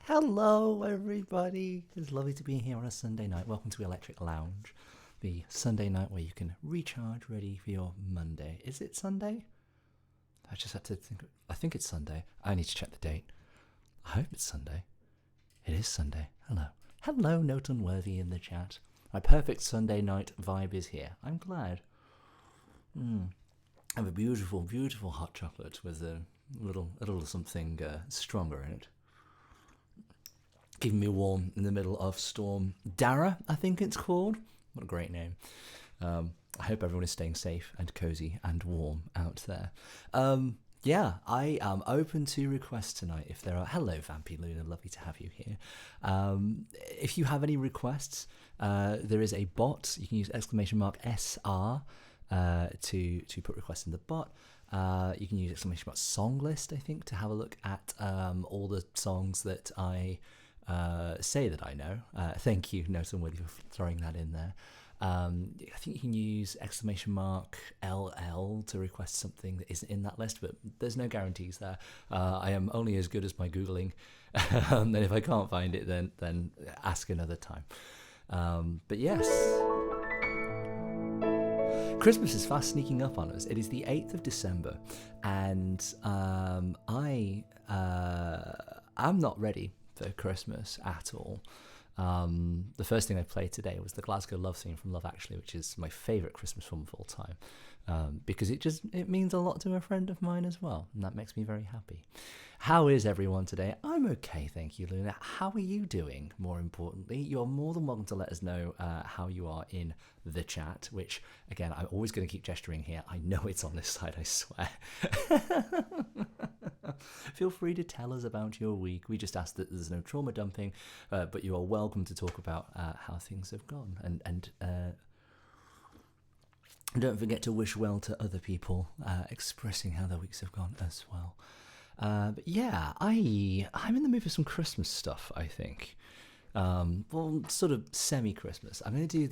Hello, everybody. It's lovely to be here on a Sunday night. Welcome to Electric Lounge, the Sunday night where you can recharge ready for your Monday. Is it Sunday? I just have to think. I think it's Sunday. I need to check the date. I hope it's Sunday. It is Sunday. Hello. Hello, Note Unworthy in the chat. My perfect Sunday night vibe is here. I'm glad. I have a beautiful, beautiful hot chocolate with a little something stronger in it. Keeping me warm in the middle of Storm Dara, I think it's called. What a great name. I hope everyone is staying safe and cozy and warm out there. I am open to requests tonight. If there are, hello Vampy Luna, lovely to have you here. If you have any requests, there is a bot. You can use !SR to put requests in the bot. You can use !song list, I think, to have a look at all the songs that I say that I know. Thank you, Note Unworthy, for throwing that in there. I think you can use !LL to request something that isn't in that list, but there's no guarantees there. I am only as good as my Googling, and if I can't find it, then ask another time. But yes, Christmas is fast sneaking up on us. It is the 8th of December, and I'm not ready for Christmas at all. The first thing I played today was the Glasgow love theme from Love Actually, which is my favourite Christmas film of all time, because it means a lot to a friend of mine as well, and that makes me very happy. How is everyone today? I'm okay, thank you, Luna. How are you doing, more importantly? You're more than welcome to let us know how you are in the chat, which, again, I'm always going to keep gesturing here. I know it's on this side, I swear. Feel free to tell us about your week. We just ask that there's no trauma dumping, but you are welcome to talk about how things have gone. And don't forget to wish well to other people, expressing how their weeks have gone as well. But yeah, I'm in the mood for some Christmas stuff, I think. Well, sort of semi-Christmas. I'm going to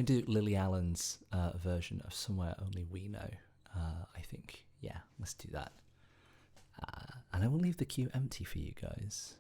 do Lily Allen's version of Somewhere Only We Know, I think. Yeah, let's do that. And I will leave the queue empty for you guys.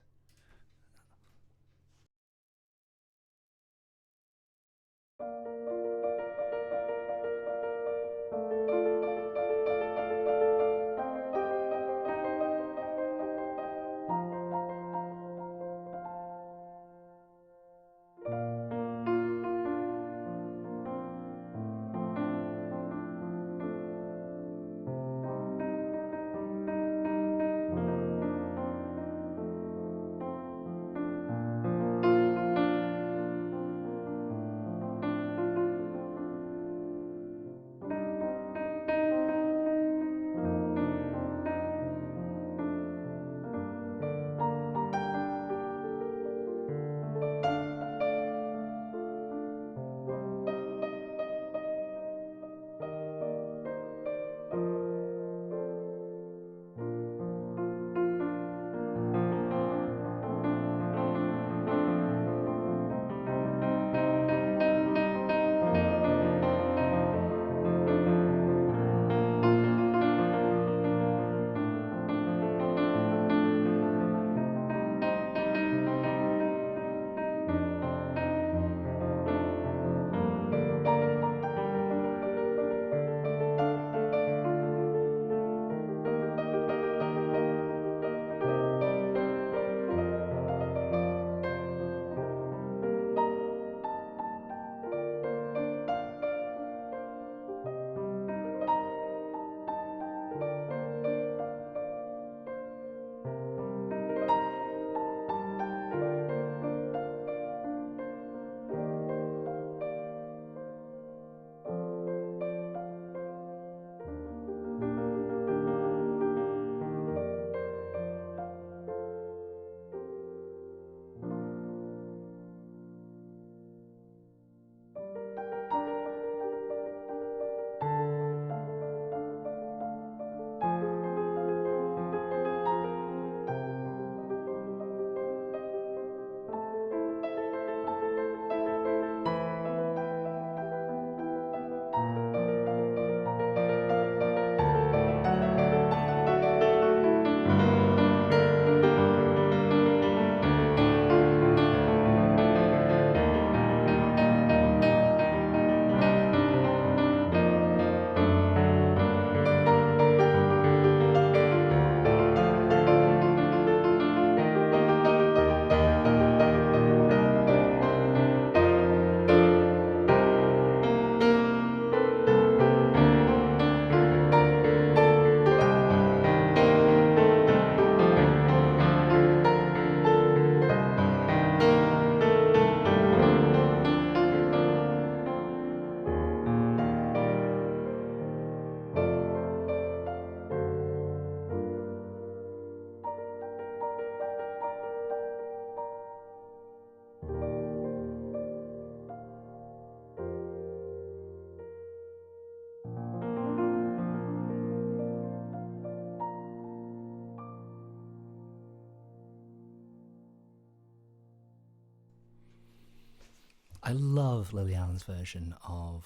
I love Lily Allen's version of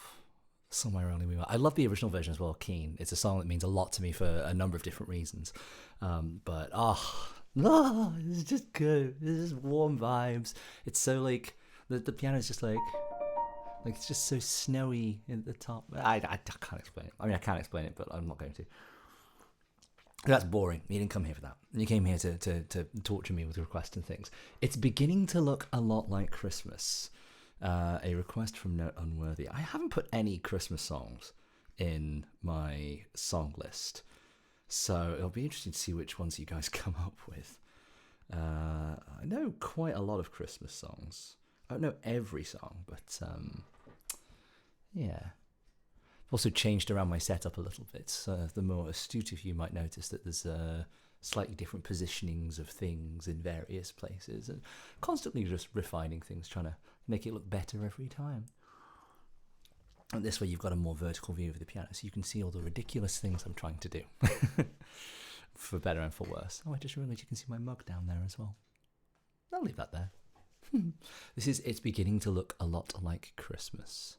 Somewhere Only We Were. I love the original version as well, Keen. It's a song that means a lot to me for a number of different reasons. But, no, it's just good. It's just warm vibes. It's so, like, the piano's just, like, it's just so snowy at the top. I can't explain it. I mean, I can explain it, but I'm not going to. That's boring. You didn't come here for that. You came here to torture me with requests and things. It's beginning to look a lot like Christmas. A request from Note Unworthy. I haven't put any Christmas songs in my song list, so it'll be interesting to see which ones you guys come up with. I know quite a lot of Christmas songs. I don't know every song, but yeah. I've also changed around my setup a little bit. So the more astute of you might notice that there's slightly different positionings of things in various places, and constantly just refining things, trying to make it look better every time. And this way you've got a more vertical view of the piano, so you can see all the ridiculous things I'm trying to do. For better and for worse. Oh, I just realised you can see my mug down there as well. I'll leave that there. It's beginning to look a lot like Christmas.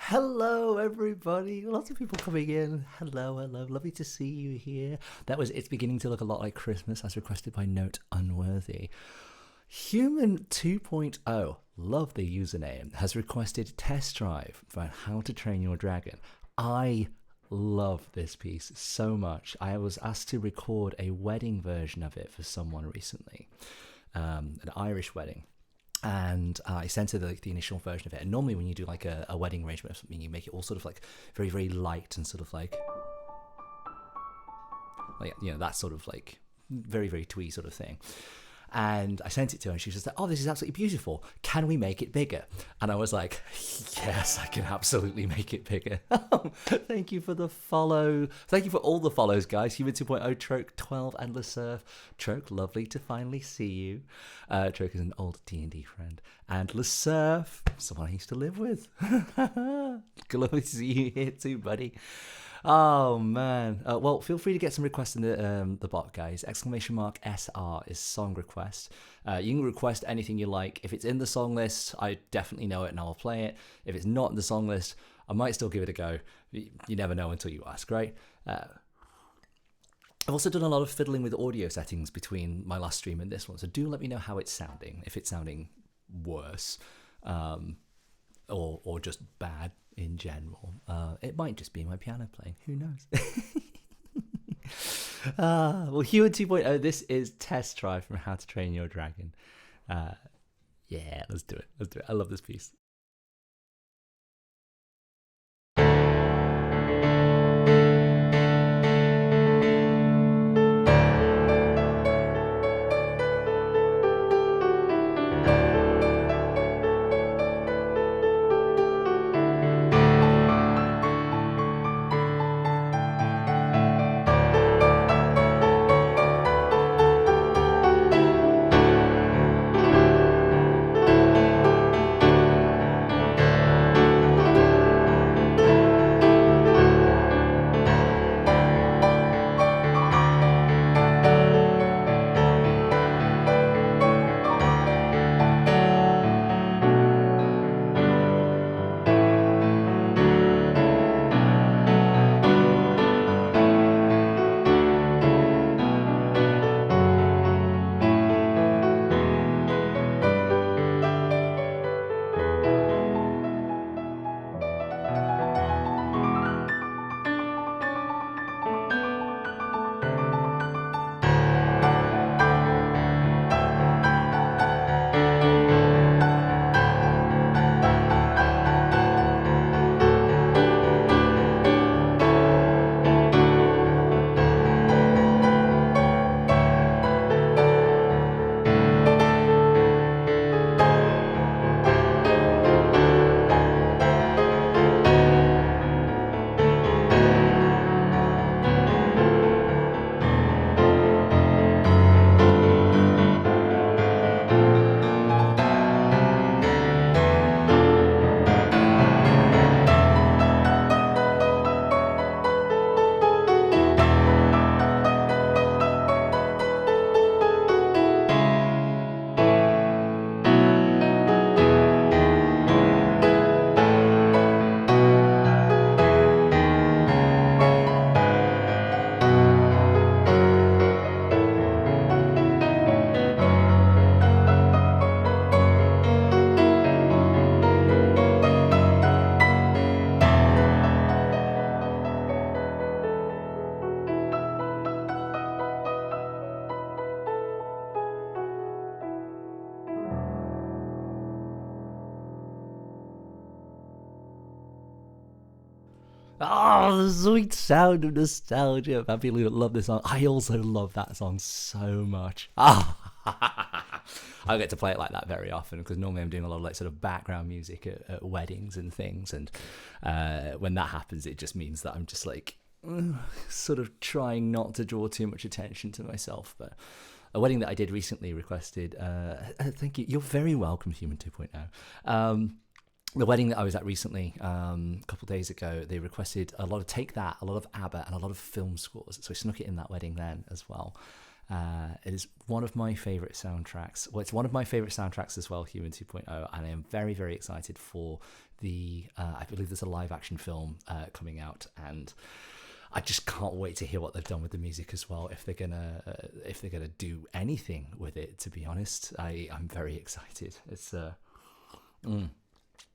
Hello, everybody. Lots of people coming in. Hello, hello. Lovely to see you here. That was It's Beginning to Look a Lot Like Christmas, as requested by Note Unworthy. Human 2.0. love the username, has requested Test Drive for How to Train Your Dragon. I love this piece so much. I was asked to record a wedding version of it for someone recently, an Irish wedding. And I sent her the initial version of it. And normally when you do like a wedding arrangement or something, you make it all sort of like very, very light and sort of like you know, that sort of like very, very twee sort of thing. And I sent it to her and she was just like, oh, this is absolutely beautiful. Can we make it bigger? And I was like, yes, I can absolutely make it bigger. Thank you for the follow. Thank you for all the follows, guys. Human 2.0, Troke 12 and LeSurf. Troke, lovely to finally see you. Troke is an old D&D friend. And LeSurf, someone I used to live with. Lovely to see you here too, buddy. Oh man! Well, feel free to get some requests in the bot, guys. ! SR is song request. You can request anything you like. If it's in the song list, I definitely know it and I'll play it. If it's not in the song list, I might still give it a go. You never know until you ask, right? I've also done a lot of fiddling with audio settings between my last stream and this one, so do let me know how it's sounding. If it's sounding worse, or just bad in general. It might just be my piano playing. Who knows? Well, Hugh 2.0, this is Test Drive from How to Train Your Dragon. Yeah, let's do it. I love this piece. Oh, the sweet sound of nostalgia. I really love this song. I also love that song so much. I get to play it like that very often because normally I'm doing a lot of like sort of background music at weddings and things, and when that happens, it just means that I'm just like sort of trying not to draw too much attention to myself. But a wedding that I did recently requested. Thank you. You're very welcome, Human 2.0. The wedding that I was at recently, a couple of days ago, they requested a lot of Take That, a lot of ABBA, and a lot of film scores. So I snuck it in that wedding then as well. It is one of my favourite soundtracks. Well, it's one of my favourite soundtracks as well, Human 2.0, and I am very, very excited for the, I believe there's a live action film coming out, and I just can't wait to hear what they've done with the music as well. If they're gonna do anything with it, to be honest, I'm very excited. It's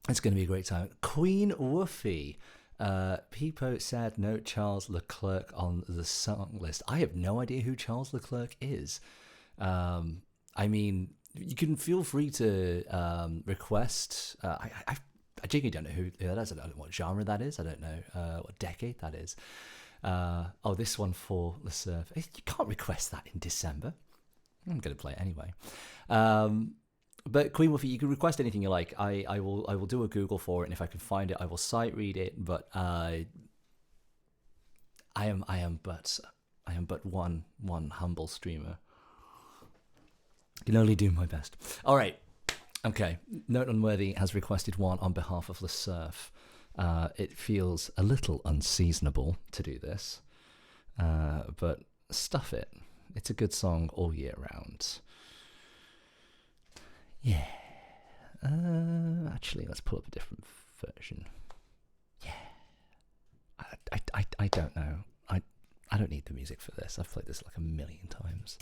It's going to be a great time. Queen Woofy. Peepo said no Charles Leclerc on the song list. I have no idea who Charles Leclerc is. I mean, you can feel free to request. I genuinely don't know who that is. I don't know what genre that is. I don't know what decade that is. This one for the surf. You can't request that in December. I'm going to play it anyway. But Queen Woofy, you can request anything you like. I will do a Google for it, and if I can find it, I will sight read it. But I am but one humble streamer. I can only do my best. All right. Okay. Note Unworthy has requested one on behalf of the surf. It feels a little unseasonable to do this, but stuff it. It's a good song all year round. Yeah. Actually, let's pull up a different version. Yeah. I don't know. I don't need the music for this. I've played this like a million times.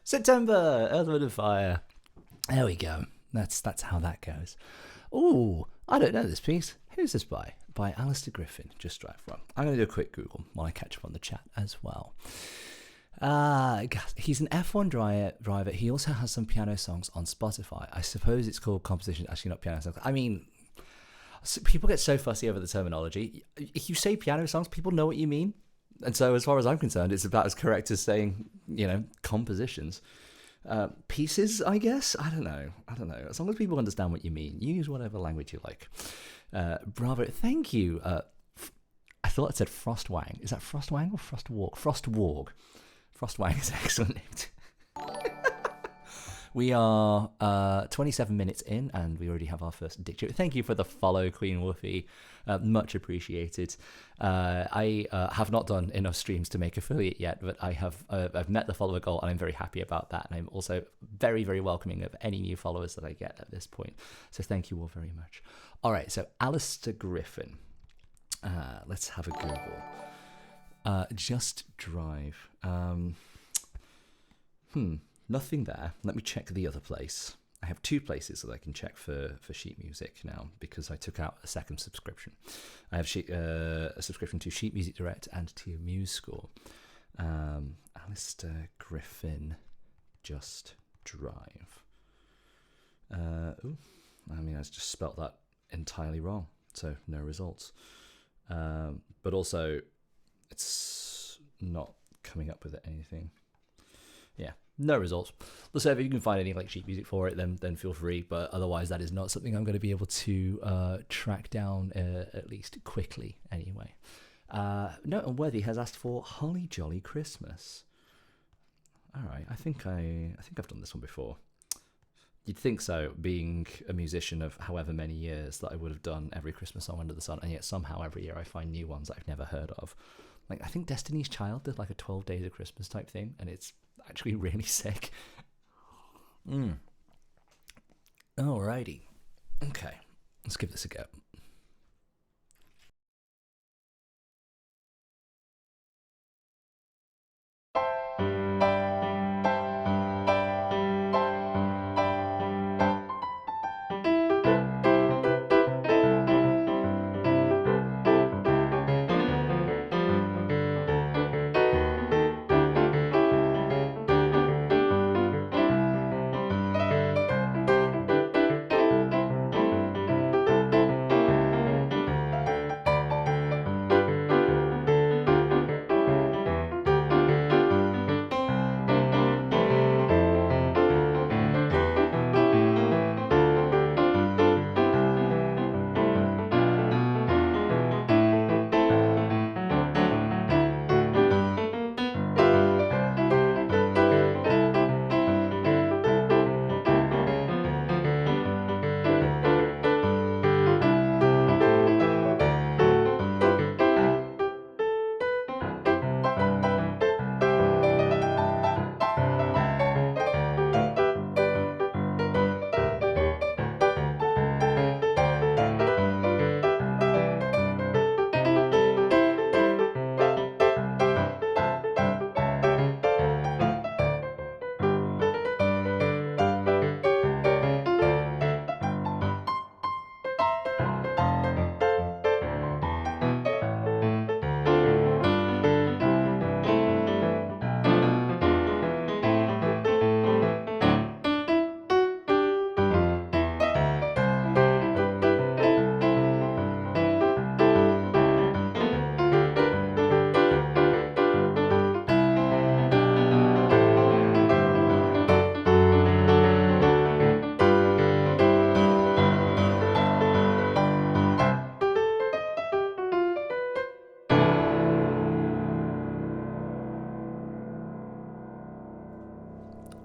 September, Earth, Wind and Fire. There we go. That's how that goes. Oh, I don't know this piece. Who's this by? By Alistair Griffin. Just drive from. I'm going to do a quick Google while I catch up on the chat as well. He's an F1 driver. He also has some piano songs on Spotify. I suppose it's called composition. Actually, not piano songs. I mean, people get so fussy over the terminology. If you say piano songs, people know what you mean. And so as far as I'm concerned, it's about as correct as saying, compositions. pieces, I guess. I don't know. As long as people understand what you mean, use whatever language you like. Bravo, thank you. I thought it said Frostwang. Is that Frostwang or Frostwalk? Frostwarg. Frostwang is an excellent name. We are 27 minutes in, and we already have our first dick joke. Thank you for the follow, Queen Woofy. Much appreciated. I have not done enough streams to make affiliate yet, but I've met the follower goal, and I'm very happy about that. And I'm also very, very welcoming of any new followers that I get at this point. So thank you all very much. All right, so Alistair Griffin. Let's have a Google. Just drive. Nothing there. Let me check the other place. I have two places that I can check for sheet music now because I took out a second subscription. I have a subscription to Sheet Music Direct and to MuseScore. Alistair Griffin, Just Drive. I just spelt that entirely wrong, so no results. But also, it's not coming up with anything. Yeah, no results. So if you can find any sheet music for it, then feel free. But otherwise, that is not something I'm going to be able to track down at least quickly. Anyway, no, and Worthy has asked for Holly Jolly Christmas. All right, I think I've done this one before. You'd think so, being a musician of however many years, that I would have done every Christmas song under the sun, and yet somehow every year I find new ones that I've never heard of. I think Destiny's Child did a 12 Days of Christmas type thing, and it's actually really sick. Alrighty. Okay, let's give this a go.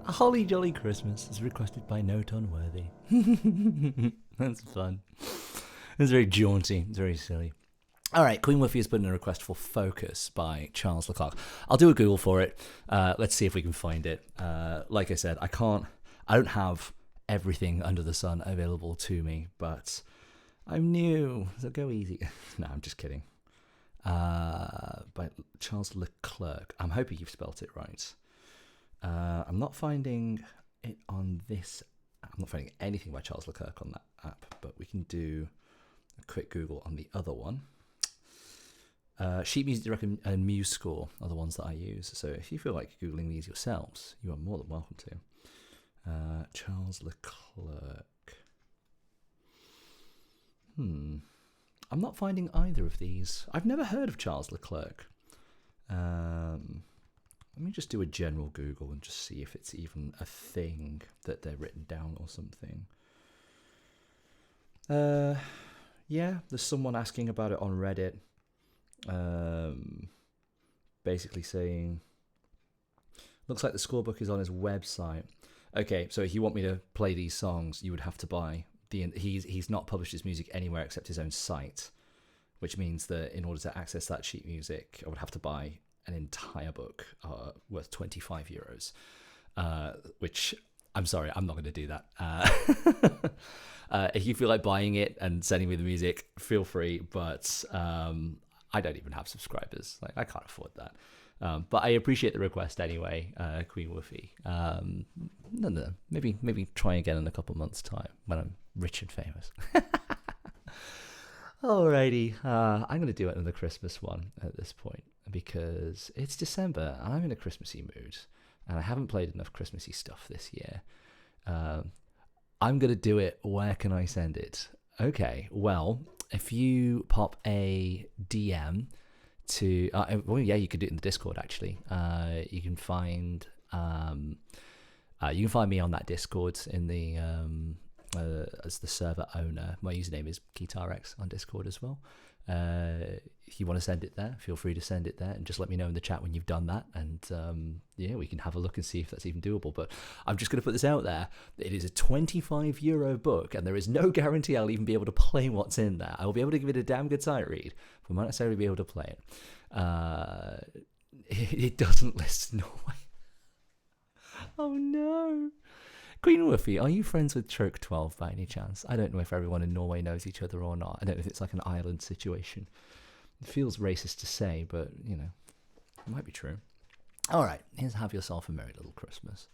A Holly Jolly Christmas is requested by Note Unworthy. That's fun. It's very jaunty. It's very silly. All right, Queen Woofy has put in a request for Focus by Charles Leclerc. I'll do a Google for it. Let's see if we can find it. Like I said, I don't have everything under the sun available to me, but I'm new, so go easy. No, I'm just kidding. By Charles Leclerc. I'm hoping you've spelt it right. I'm not finding it on this. I'm not finding anything by Charles Leclerc on that app, but we can do a quick Google on the other one. Sheet Music Direct and MuseScore are the ones that I use. So if you feel like Googling these yourselves, you are more than welcome to. Charles Leclerc. I'm not finding either of these. I've never heard of Charles Leclerc. Let me just do a general Google and just see if it's even a thing that they're written down or something. Yeah, there's someone asking about it on Reddit. Basically saying, looks like the scorebook is on his website. Okay, so if you want me to play these songs, you would have to buy he's not published his music anywhere except his own site, which means that in order to access that sheet music, I would have to buy an entire book worth €25, which I'm sorry, I'm not going to do that. If you feel like buying it and sending me the music, feel free, but I don't even have subscribers. Like, I can't afford that. But I appreciate the request anyway, Queen Woofy. No, maybe try again in a couple months' time when I'm rich and famous. Alrighty, I'm going to do another Christmas one at this point because it's December and I'm in a Christmassy mood and I haven't played enough Christmassy stuff this year. I'm going to do it. Where can I send it? Okay, well, if you pop a DM to... well, yeah, you could do it in the Discord, actually. You can find me on that Discord in the... as the server owner. My username is KeytarX on Discord as well. If you want to send it there, feel free to send it there and just let me know in the chat when you've done that, and yeah, we can have a look and see if that's even doable. But I'm just going to put this out there. It is a €25 book and there is no guarantee I'll even be able to play what's in there. I will be able to give it a damn good sight read, but I won't necessarily be able to play it. It doesn't list Norway. Oh no. Queen Woofy, are you friends with Troke 12 by any chance? I don't know if everyone in Norway knows each other or not. I don't know if it's like an island situation. It feels racist to say, but, you know, it might be true. All right, here's Have Yourself a Merry Little Christmas.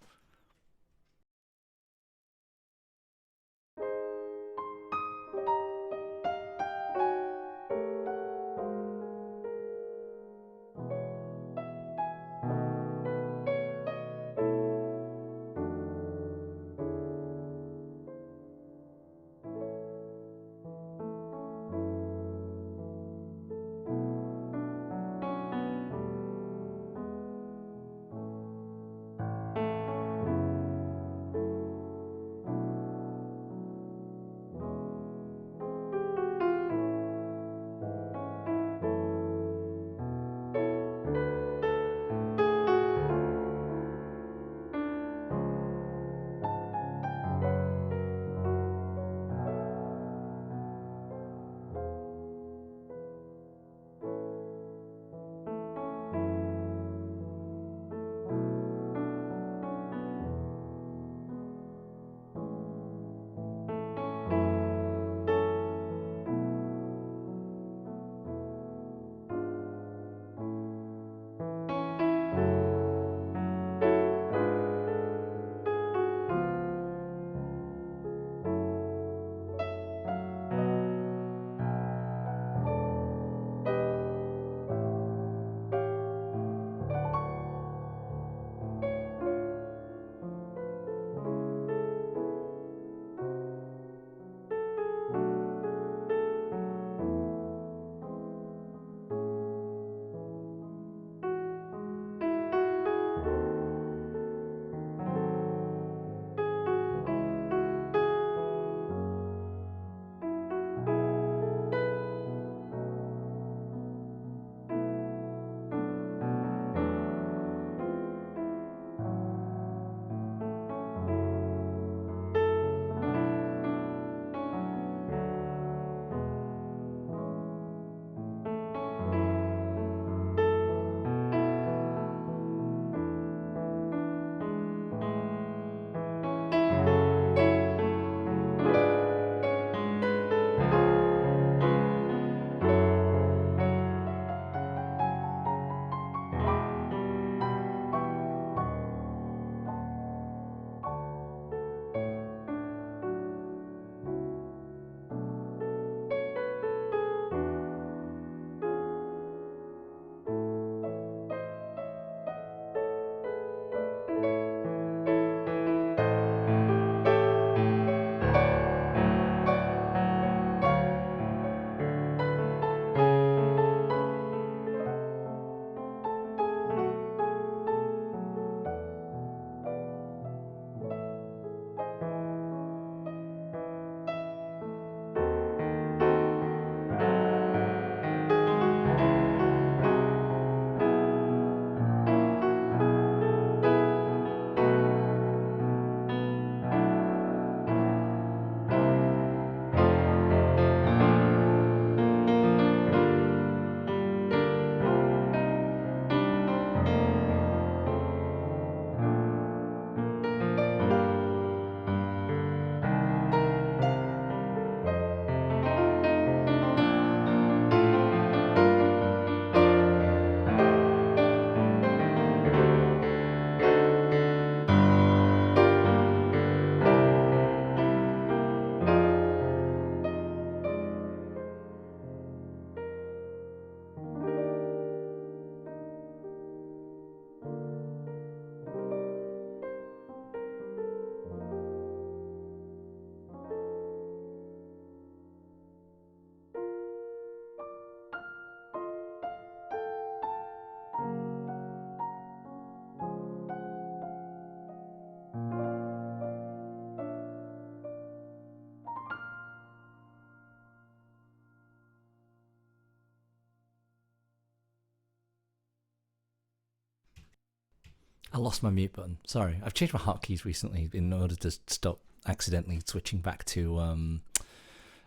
I lost my mute button. Sorry, I've changed my hotkeys recently in order to stop accidentally switching back to.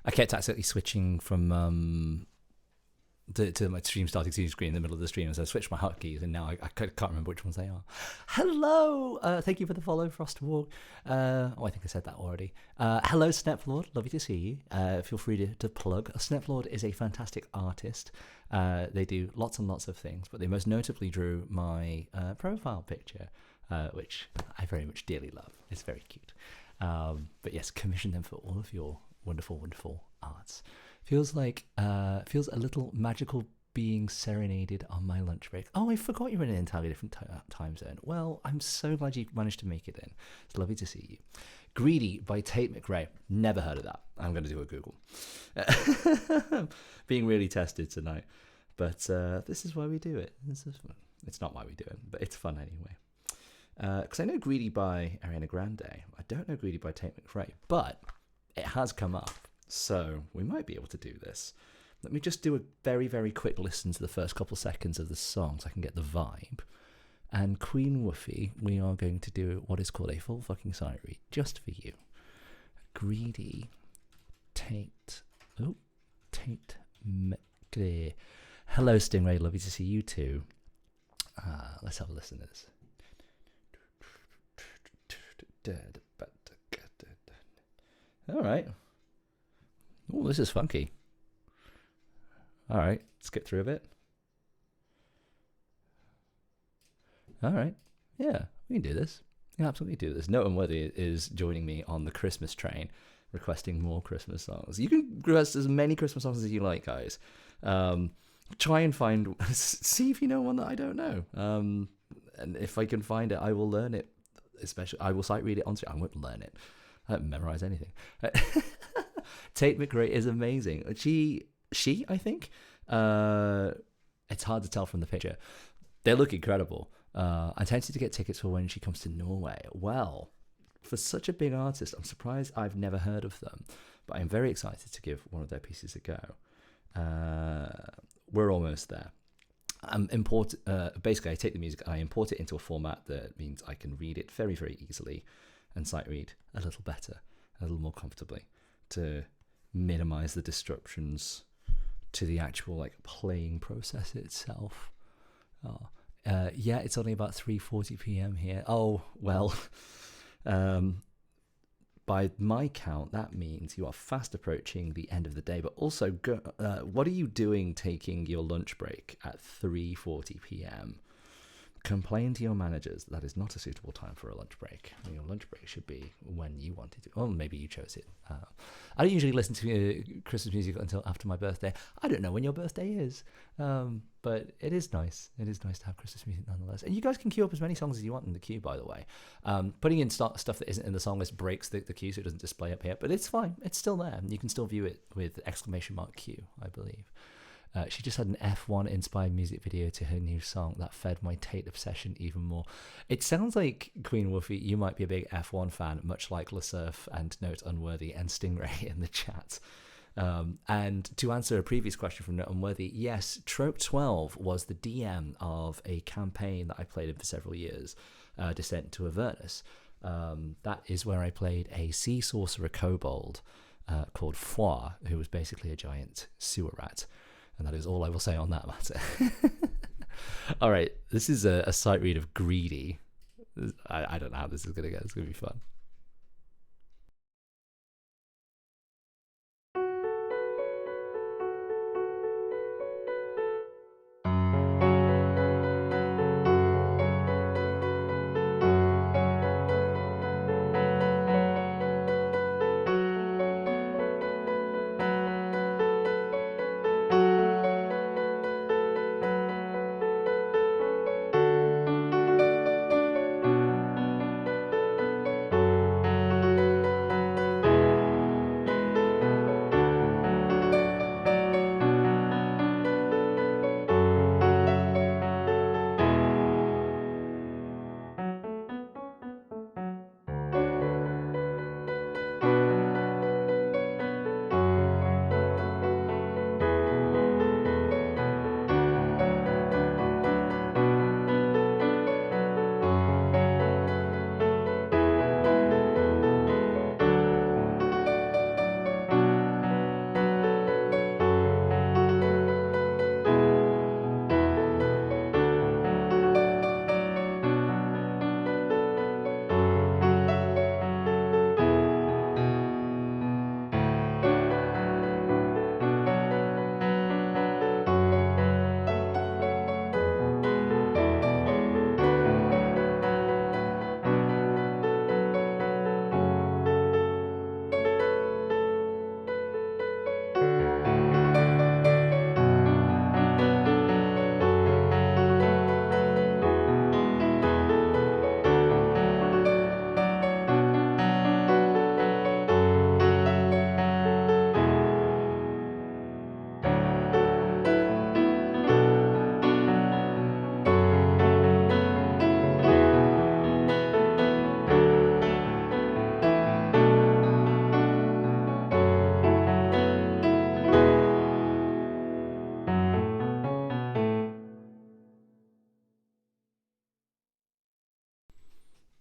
I kept accidentally switching from to my stream starting screen in the middle of the stream, so I switched my hotkeys, and now I can't remember which ones they are. Hello, thank you for the follow, Frostwalk. I think I said that already. Hello, Sneplord, lovely to see you. Feel free to plug. Sneplord is a fantastic artist. They do lots and lots of things, but they most notably drew my profile picture, which I very much dearly love. It's very cute. But yes, commission them for all of your wonderful, wonderful arts. Feels a little magical being serenaded on my lunch break. Oh, I forgot you're in an entirely different time zone. Well, I'm so glad you managed to make it in. It's lovely to see you. Greedy by Tate McRae. Never heard of that. I'm going to do a Google. Being really tested tonight. But this is why we do it. It's not why we do it, but it's fun anyway. Because I know Greedy by Ariana Grande. I don't know Greedy by Tate McRae, but it has come up. So we might be able to do this. Let me just do a very, very quick listen to the first couple seconds of the song so I can get the vibe. And Queen Woofy, we are going to do what is called a full fucking sight read just for you. Greedy Tate. Oh, Tate McRae. Hello, Stingray. Lovely to see you too. Let's have a listen to this. All right. Oh, this is funky. All right, skip through a bit. All right, yeah, we can do this. We can absolutely do this. No Unworthy is joining me on the Christmas train, requesting more Christmas songs. You can request as many Christmas songs as you like, guys. Try and find, see if you know one that I don't know. And if I can find it, I will learn it. Especially, I will sight read it on stream. I won't learn it. I don't memorize anything. Tate McRae is amazing. She, I think. It's hard to tell from the picture. They look incredible. I tempted to get tickets for when she comes to Norway. Well, for such a big artist, I'm surprised I've never heard of them. But I'm very excited to give one of their pieces a go. We're almost there. Basically, I take the music and I import it into a format that means I can read it very, very easily and sight read a little better, a little more comfortably, to minimize the disruptions to the actual playing process itself. Yeah, it's only about 3:40 p.m. here. Oh well, by my count, that means you are fast approaching the end of the day. But also, what are you doing taking your lunch break at 3:40 p.m.? Complain to your managers that is not a suitable time for a lunch break. Your lunch break should be when you wanted to. Well, maybe you chose it. I don't usually listen to Christmas music until after my birthday. I don't know when your birthday is, but it is nice. It is nice to have Christmas music nonetheless. And you guys can queue up as many songs as you want in the queue, by the way. Putting in stuff that isn't in the song list breaks the queue, so it doesn't display up here. But it's fine. It's still there. You can still view it with !Q, I believe. She just had an F1-inspired music video to her new song that fed my Tate obsession even more. It sounds like, Queen Woofy, you might be a big F1 fan, much like LeSurf and Note Unworthy and Stingray in the chat. And to answer a previous question from Note Unworthy, yes, Trope 12 was the DM of a campaign that I played in for several years, Descent to Avernus. That is where I played a sea sorcerer kobold called Foix, who was basically a giant sewer rat. And that is all I will say on that matter. All right, this is a sight read of Greedy. I don't know how this is going to go. It's going to be fun.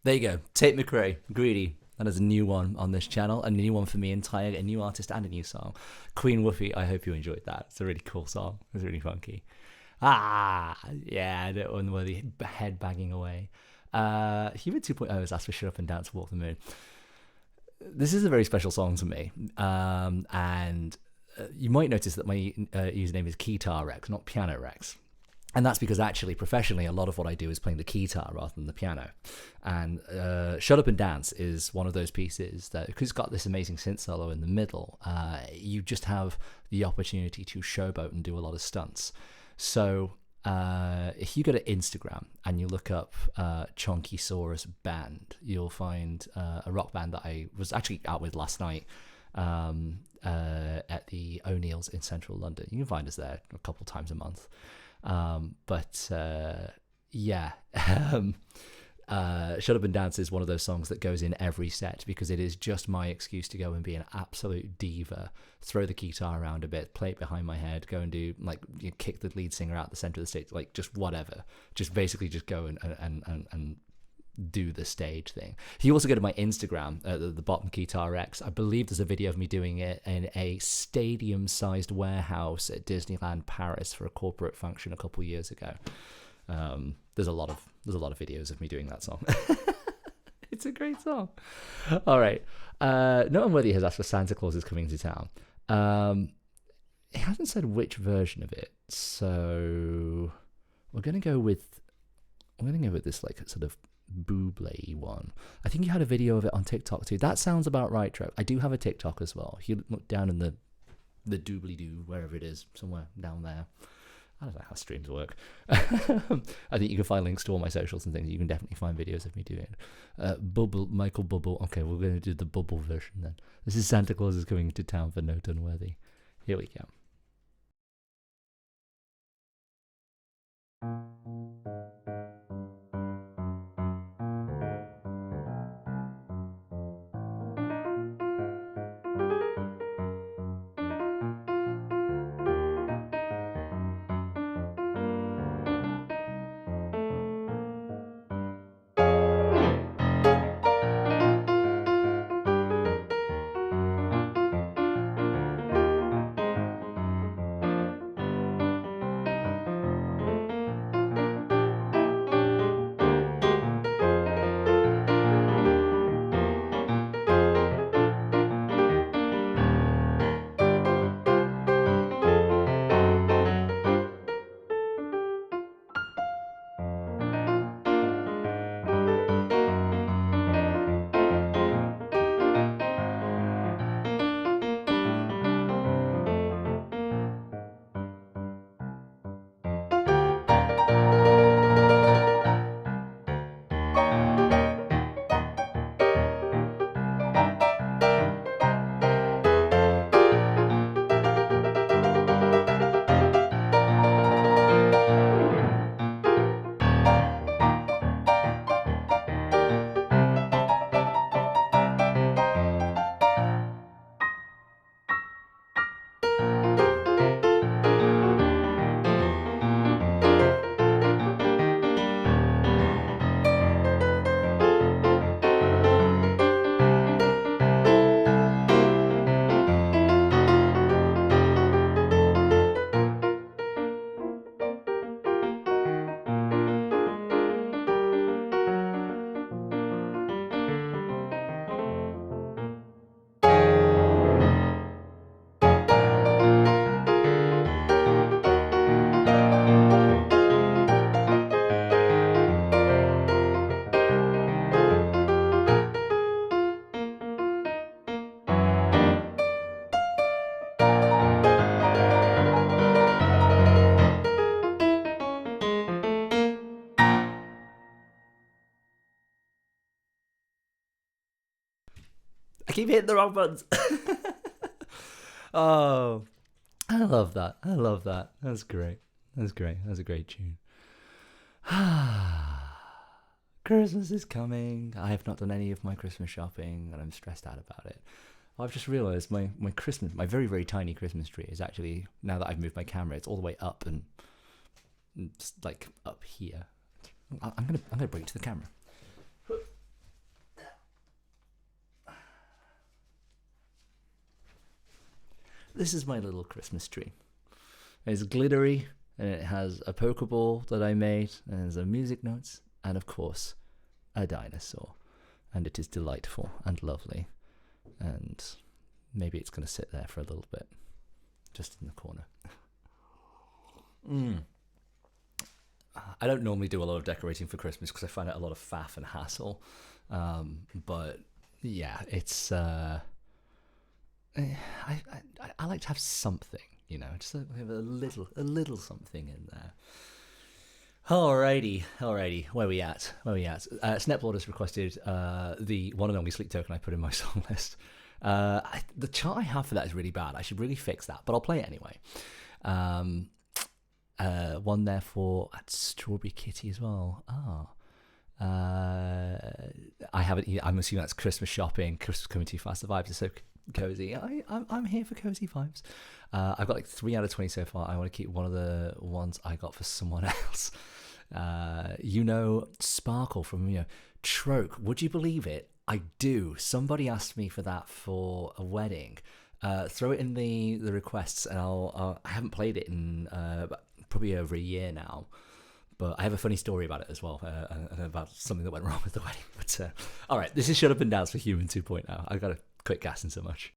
There you go. Tate McRae, Greedy. That is a new one on this channel, a new one for me entirely, a new artist and a new song. Queen Woofy, I hope you enjoyed that. It's a really cool song. It's really funky. Yeah, that one where the head banging away. Human 2.0 has asked for Shut Up and Dance, Walk the Moon. This is a very special song to me, and you might notice that my username is Keytar Rex, not Piano Rex. And that's because actually, professionally, a lot of what I do is playing the keytar rather than the piano. And Shut Up and Dance is one of those pieces that, because it's got this amazing synth solo in the middle, you just have the opportunity to showboat and do a lot of stunts. So if you go to Instagram and you look up Chonky Saurus Band, you'll find a rock band that I was actually out with last night at the O'Neill's in central London. You can find us there a couple times a month. Shut Up and Dance is one of those songs that goes in every set because it is just my excuse to go and be an absolute diva, throw the guitar around a bit, play it behind my head, go and do kick the lead singer out the center of the stage, just whatever, just basically just go and do the stage thing. If you also go to my Instagram at the bottom, Keytar X, I believe there's a video of me doing it in a stadium-sized warehouse at Disneyland Paris for a corporate function a couple years ago. There's a lot of videos of me doing that song. It's a great song. All right, No Unworthy has asked for Santa Claus is Coming to Town. It hasn't said which version of it, so we're gonna go with this sort of Buble one. I think you had a video of it on TikTok too. That sounds about right, Trev. I do have a TikTok as well. If you look down in the doobly-doo, wherever it is, somewhere down there. I don't know how streams work. I think you can find links to all my socials and things. You can definitely find videos of me doing it. Michael Bubble. Okay, we're going to do the Bubble version then. This is Santa Claus is Coming to Town for Note Unworthy. Here we go. I keep hitting the wrong buttons. Oh, I love that. That's great. That's a great tune. Christmas is coming. I have not done any of my Christmas shopping and I'm stressed out about it. I've just realised my very, very tiny Christmas tree is actually, now that I've moved my camera, it's all the way up and just up here. I'm gonna bring it to the camera. this is my little Christmas tree. It's glittery, and it has a Pokeball that I made, and there's a music notes, and of course, a dinosaur. And it is delightful and lovely. And maybe it's going to sit there for a little bit, just in the corner. I don't normally do a lot of decorating for Christmas because I find it a lot of faff and hassle. But yeah, it's I like to have something, you know, just a little something in there. Alrighty. Where we at? Snapboard has requested the one and only Sleep Token I put in my song list. The chart I have for that is really bad. I should really fix that, but I'll play it anyway. One there for Strawberry Kitty as well. I haven't. I'm assuming that's Christmas shopping. Christmas coming too fast. The vibes are so cozy. I'm here for cozy vibes. I've got like 3 out of 20 so far. I want to keep one of the ones I got for someone else. Sparkle from Troke. Would you believe it? I do. Somebody asked me for that for a wedding. Throw it in the requests, and I haven't played it in probably over a year now. But I have a funny story about it as well, and about something that went wrong with the wedding. But all right, this is Shut Up and Dance for Human 2.0. I've got to quit gassing so much.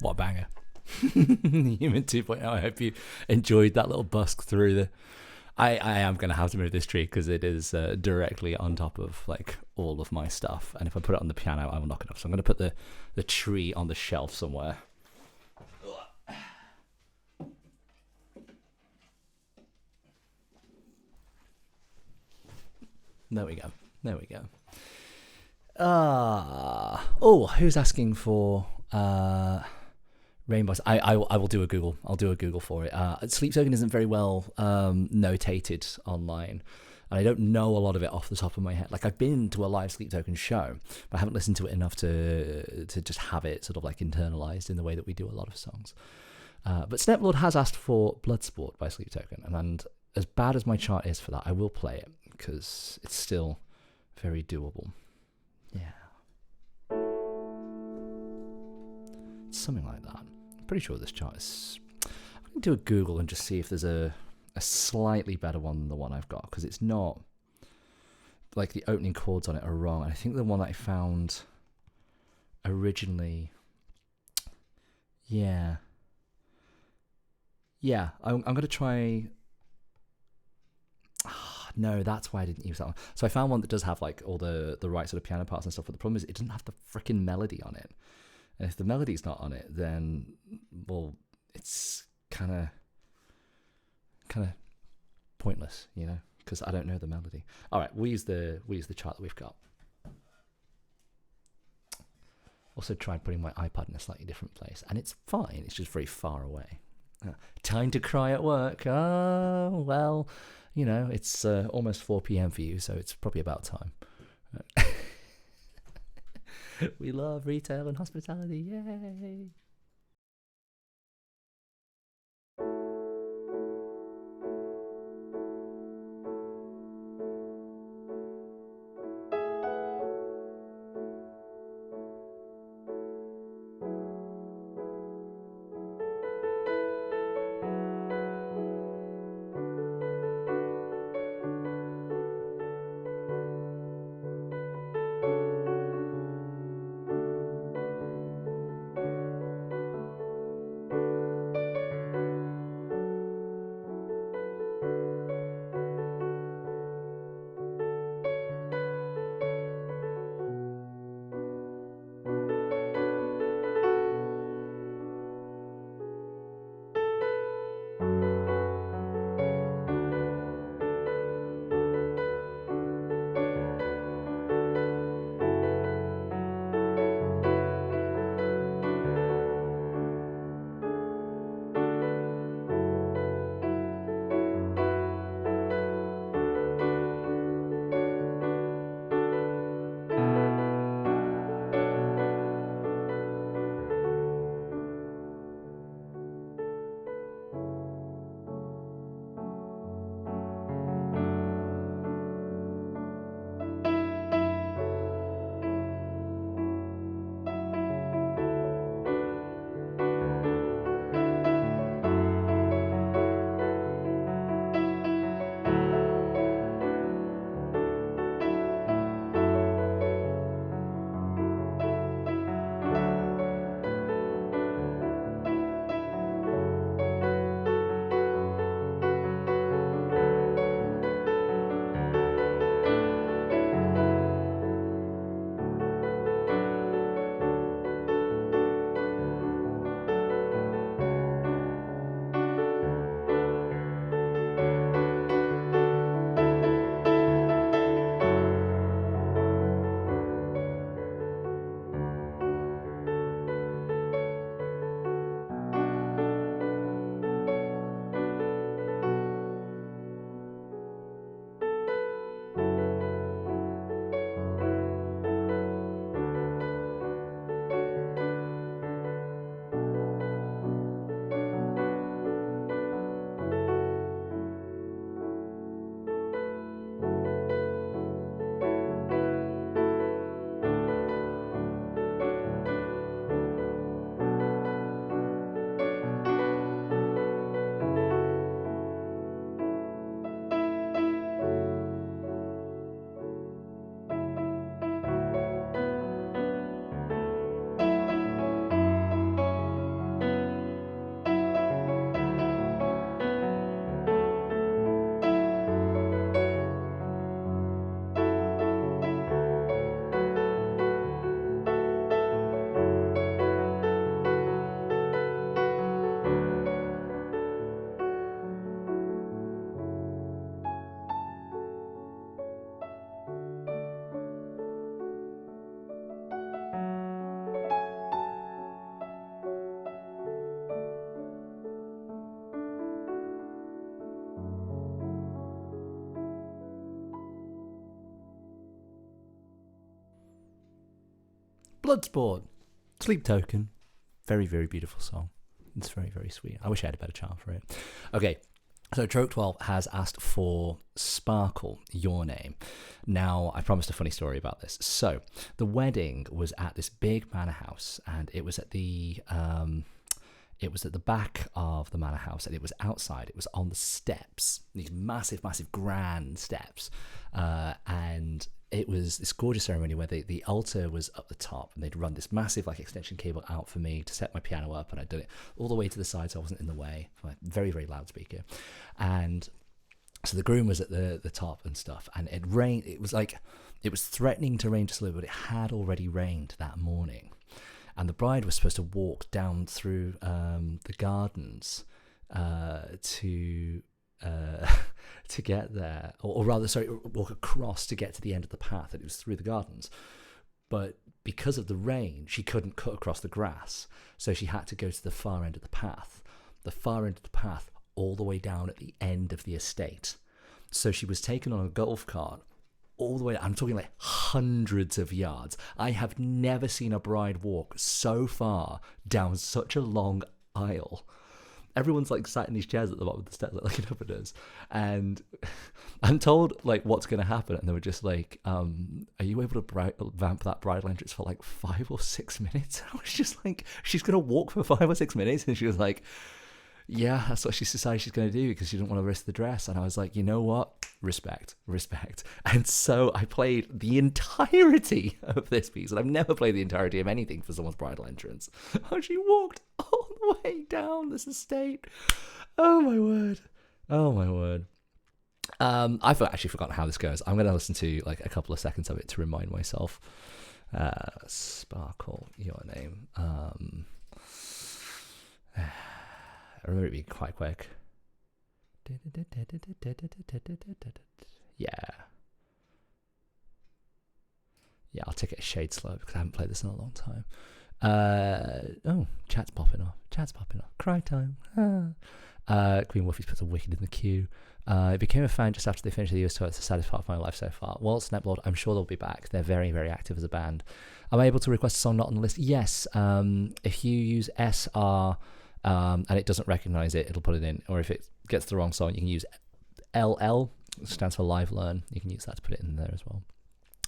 What a banger. Human 2.0. I hope you enjoyed that little busk through the... I am going to have to move this tree because it is directly on top of like all of my stuff. And if I put it on the piano, I will knock it off. So I'm going to put the tree on the shelf somewhere. There we go. There we go. Who's asking for rainbows? I will do a Google. I'll do a Google for it. Sleep Token isn't very well notated online, and I don't know a lot of it off the top of my head. Like, I've been to a live Sleep Token show, but I haven't listened to it enough to just have it sort of like internalized in the way that we do a lot of songs. But Sneplord has asked for Bloodsport by Sleep Token, and as bad as my chart is for that, I will play it because it's still very doable. Yeah. Something like that. I'm pretty sure this chart is... I'm going to do a Google and just see if there's a slightly better one than the one I've got, because it's not... Like, the opening chords on it are wrong. And I think the one that I found originally... Yeah. Yeah, I'm going to try... No, that's why I didn't use that one. So I found one that does have like all the right sort of piano parts and stuff, but the problem is it doesn't have the freaking melody on it. And if the melody's not on it, then, well, it's kind of pointless, you know, because I don't know the melody. All right, we use the chart that we've got. Also tried putting my iPad in a slightly different place, and it's fine. It's just very far away. Time to cry at work. Oh, well, you know, it's almost 4 p.m. for you, so it's probably about time. We love retail and hospitality. Yay! Bloodsport, Sleep Token. Very, very beautiful song. It's very, very sweet. I wish I had a better charm for it. Okay, so Troke 12 has asked for Sparkle, Your Name. Now, I promised a funny story about this. So, the wedding was at this big manor house, and it was at the back of the manor house, and it was outside. It was on the steps, these massive, massive, grand steps, and it was this gorgeous ceremony where the altar was up the top, and they'd run this massive like extension cable out for me to set my piano up, and I'd done it all the way to the side so I wasn't in the way. Very, very loudspeaker. And so the groom was at the top and stuff, and it rained. It was threatening to rain just a little, but it had already rained that morning. And the bride was supposed to walk down through the gardens to get there, or rather, sorry, walk across to get to the end of the path. And it was through the gardens, but because of the rain, she couldn't cut across the grass, so she had to go to the far end of the path. The far end of the path, all the way down at the end of the estate. So she was taken on a golf cart all the way. I'm talking like hundreds of yards. I have never seen a bride walk so far down such a long aisle. Everyone's like sat in these chairs at the bottom of the steps, like looking up at us, and I'm told like what's going to happen, and they were just like, "Are you able to vamp that bridal entrance for like 5 or 6 minutes?" I was just like, "She's going to walk for 5 or 6 minutes," and she was like, "Yeah, that's what she's decided she's going to do because she didn't want to risk the dress." And I was like, you know what? Respect. And so I played the entirety of this piece, and I've never played the entirety of anything for someone's bridal entrance. And she walked all the way down this estate. Oh my word. I've actually forgotten how this goes. I'm going to listen to like a couple of seconds of it to remind myself. Sparkle, Your Name. I remember it being quite quick. Yeah, I'll take it a shade slow because I haven't played this in a long time. Chat's popping off. Cry time. Queen Wolfie's put a wicked in the queue. I became a fan just after they finished the US tour. It's the saddest part of my life so far. Well, Sneplord, I'm sure they'll be back. They're very, very active as a band. Am I able to request a song not on the list? Yes. If you use SR and it doesn't recognize it, it'll put it in. Or if it gets the wrong song, you can use LL, which stands for Live Learn. You can use that to put it in there as well.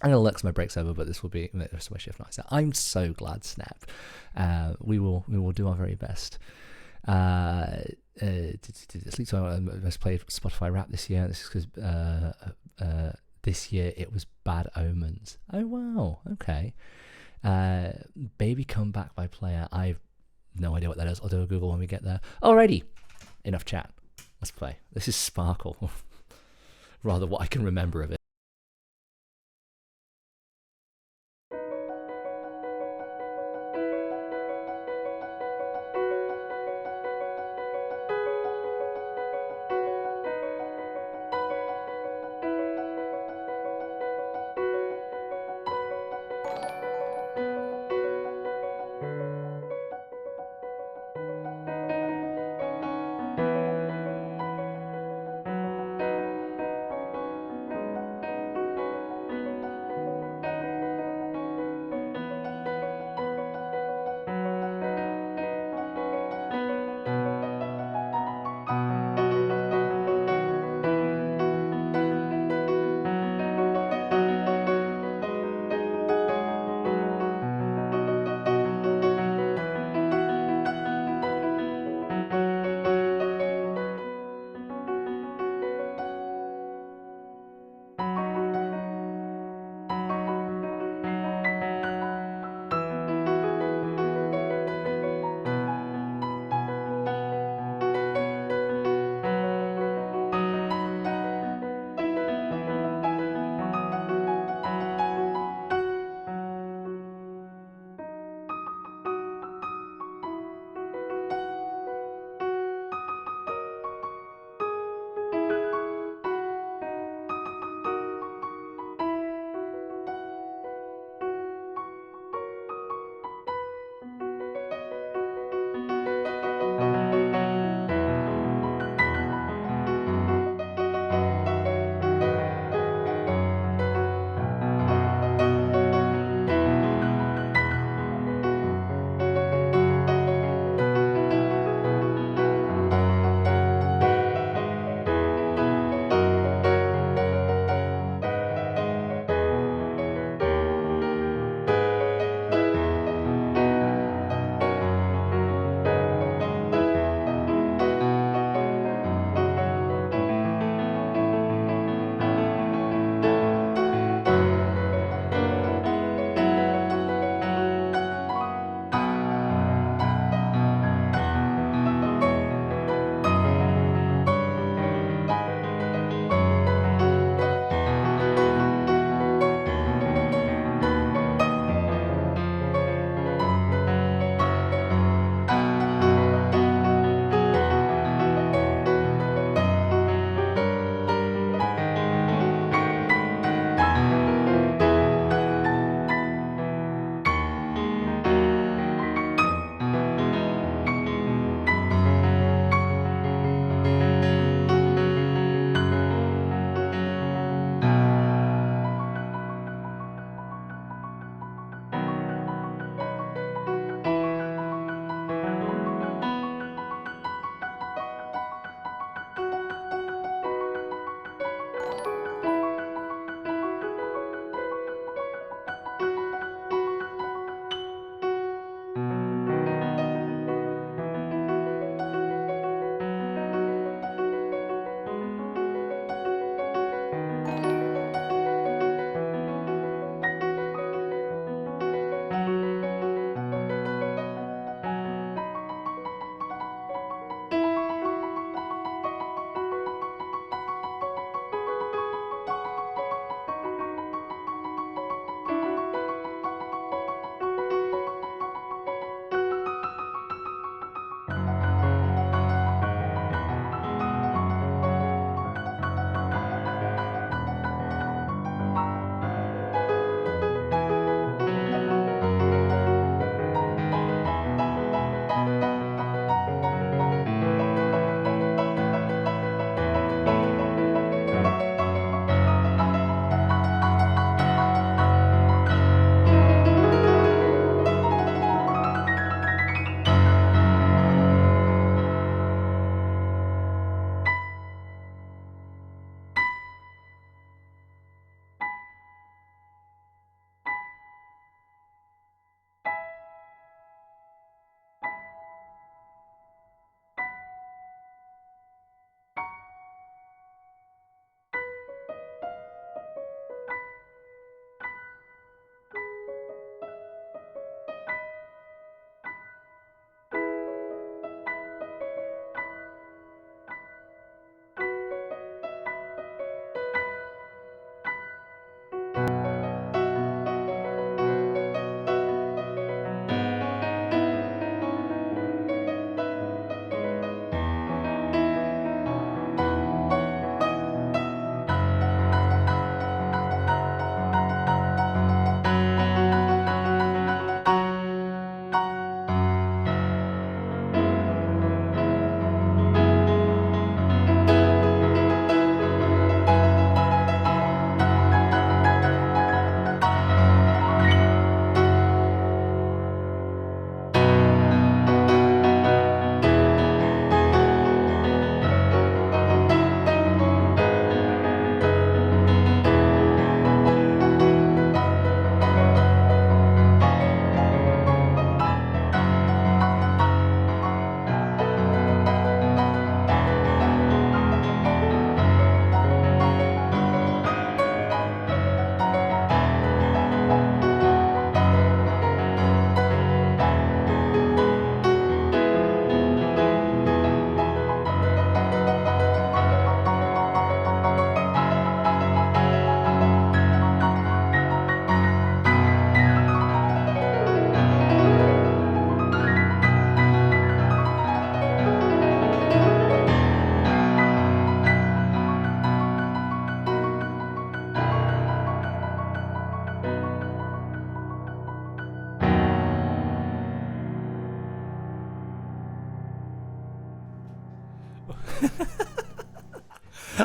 I'm going to look, so my break's over, but this will be the rest of my shift night. So I'm so glad, Snap. We will do our very best. Sleep Time, I most played Spotify Rap this year. This is because this year it was Bad Omens. Oh wow, okay. Baby Come Back by Player. I've no idea what that is. I'll do a Google when we get there. Alrighty, enough chat. Let's play. This is Sparkle. Rather, what I can remember of it.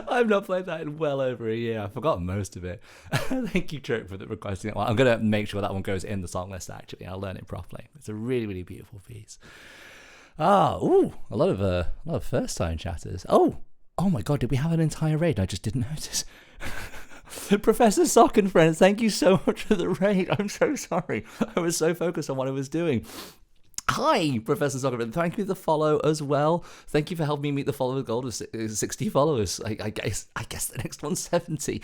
I've not played that in well over a year. I've forgotten most of it. Thank you, Trick, for requesting it. Well, I'm going to make sure that one goes in the song list, actually. I'll learn it properly. It's a really, really beautiful piece. A lot of first-time chatters. Oh my God, did we have an entire raid? I just didn't notice. Professor Sock and friends, thank you so much for the raid. I'm so sorry. I was so focused on what I was doing. Hi, Professor Zuckerberg. Thank you for the follow as well. Thank you for helping me meet the follower goal of 60 followers. I guess the next one's 70.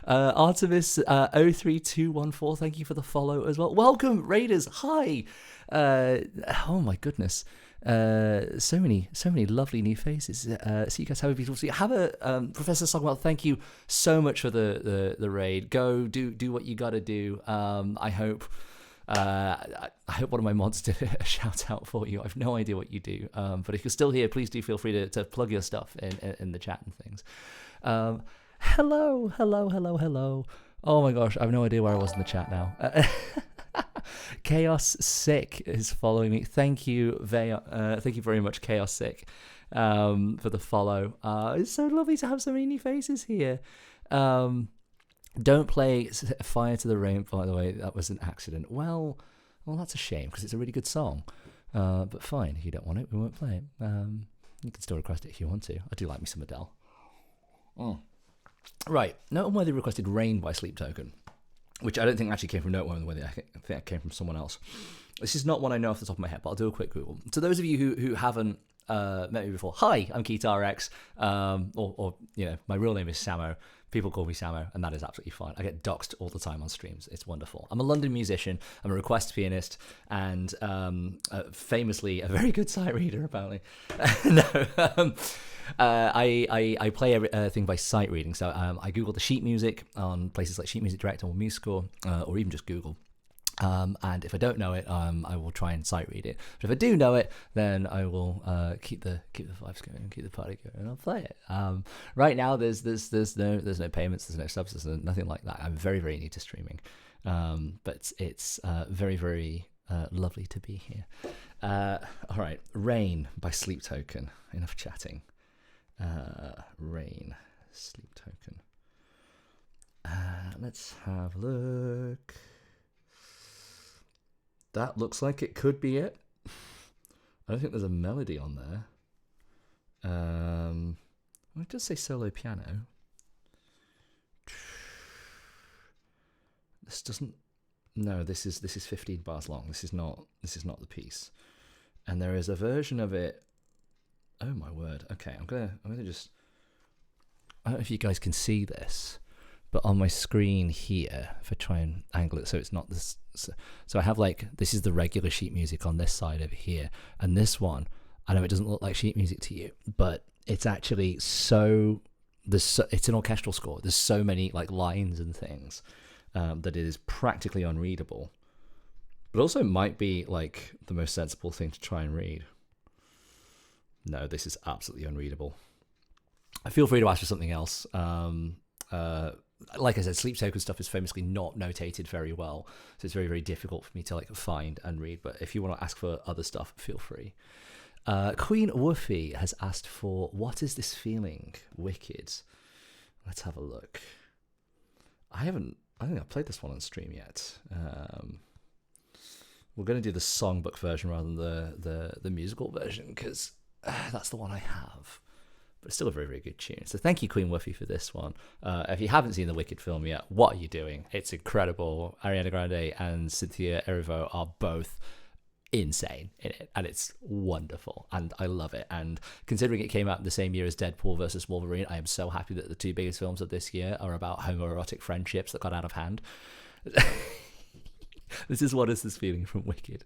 Artemis 03214, thank you for the follow as well. Welcome, Raiders. Hi. Oh my goodness. So many lovely new faces. So you guys have a beautiful see. Have a Professor Zuckerberg, thank you so much for the raid. Go do what you gotta do. I hope one of my mods did a shout out for you. I have no idea what you do, but if you're still here, please do feel free to plug your stuff in the chat and things. Hello. Oh my gosh, I have no idea where I was in the chat now. Chaos Sick is following me. Thank you very much, Chaos Sick, for the follow. It's so lovely to have so many new faces here. Don't play Fire to the Rain, by the way. That was an accident. Well, that's a shame because it's a really good song. But fine, if you don't want it, we won't play it. You can still request it if you want to. I do like me some Adele. Right, Note Unworthy requested Rain by Sleep Token, which I don't think actually came from Note Unworthy. I think it came from someone else. This is not one I know off the top of my head, but I'll do a quick Google. To those of you who haven't met me before, hi, I'm KeithRX, or my real name is Samo. People call me Samo, and that is absolutely fine. I get doxed all the time on streams. It's wonderful. I'm a London musician. I'm a request pianist, and famously a very good sight reader, apparently. I play everything by sight reading. So I Google the sheet music on places like Sheet Music Direct or MuseScore, or even just Google. And if I don't know it, I will try and sight read it. But if I do know it, then I will keep the vibes going and keep the party going, and I'll play it. Right now, there's no payments, there's no subs, there's nothing like that. I'm very, very new to streaming, but it's very, very lovely to be here. All right, Rain by Sleep Token. Enough chatting. Rain, Sleep Token. Let's have a look. That looks like it could be it. I don't think there's a melody on there. Well, it does say solo piano. This doesn't. No, this is 15 bars long. This is not the piece. And there is a version of it. Oh my word. Okay, I'm gonna just. I don't know if you guys can see this, but on my screen here, if I try and angle it so it's not this. So I have this is the regular sheet music on this side over here, and this one, I know it doesn't look like sheet music to you, but it's actually it's an orchestral score. There's so many lines and things that it is practically unreadable, but also might be the most sensible thing to try and read. No, this is absolutely unreadable. Feel free to ask for something else. Like I said, Sleep Token stuff is famously not notated very well, so it's very, very difficult for me to find and read. But if you want to ask for other stuff, feel free. Queen Woofy has asked for What Is This Feeling? Wicked. Let's have a look. I don't think I've played this one on stream yet. We're going to do the songbook version rather than the musical version, because that's the one I have. But it's still a very, very good tune. So thank you, Queen Woofy, for this one. If you haven't seen the Wicked film yet, what are you doing? It's incredible. Ariana Grande and Cynthia Erivo are both insane in it, and it's wonderful, and I love it. And considering it came out the same year as Deadpool versus Wolverine, I am so happy that the two biggest films of this year are about homoerotic friendships that got out of hand. This is What Is This Feeling from Wicked.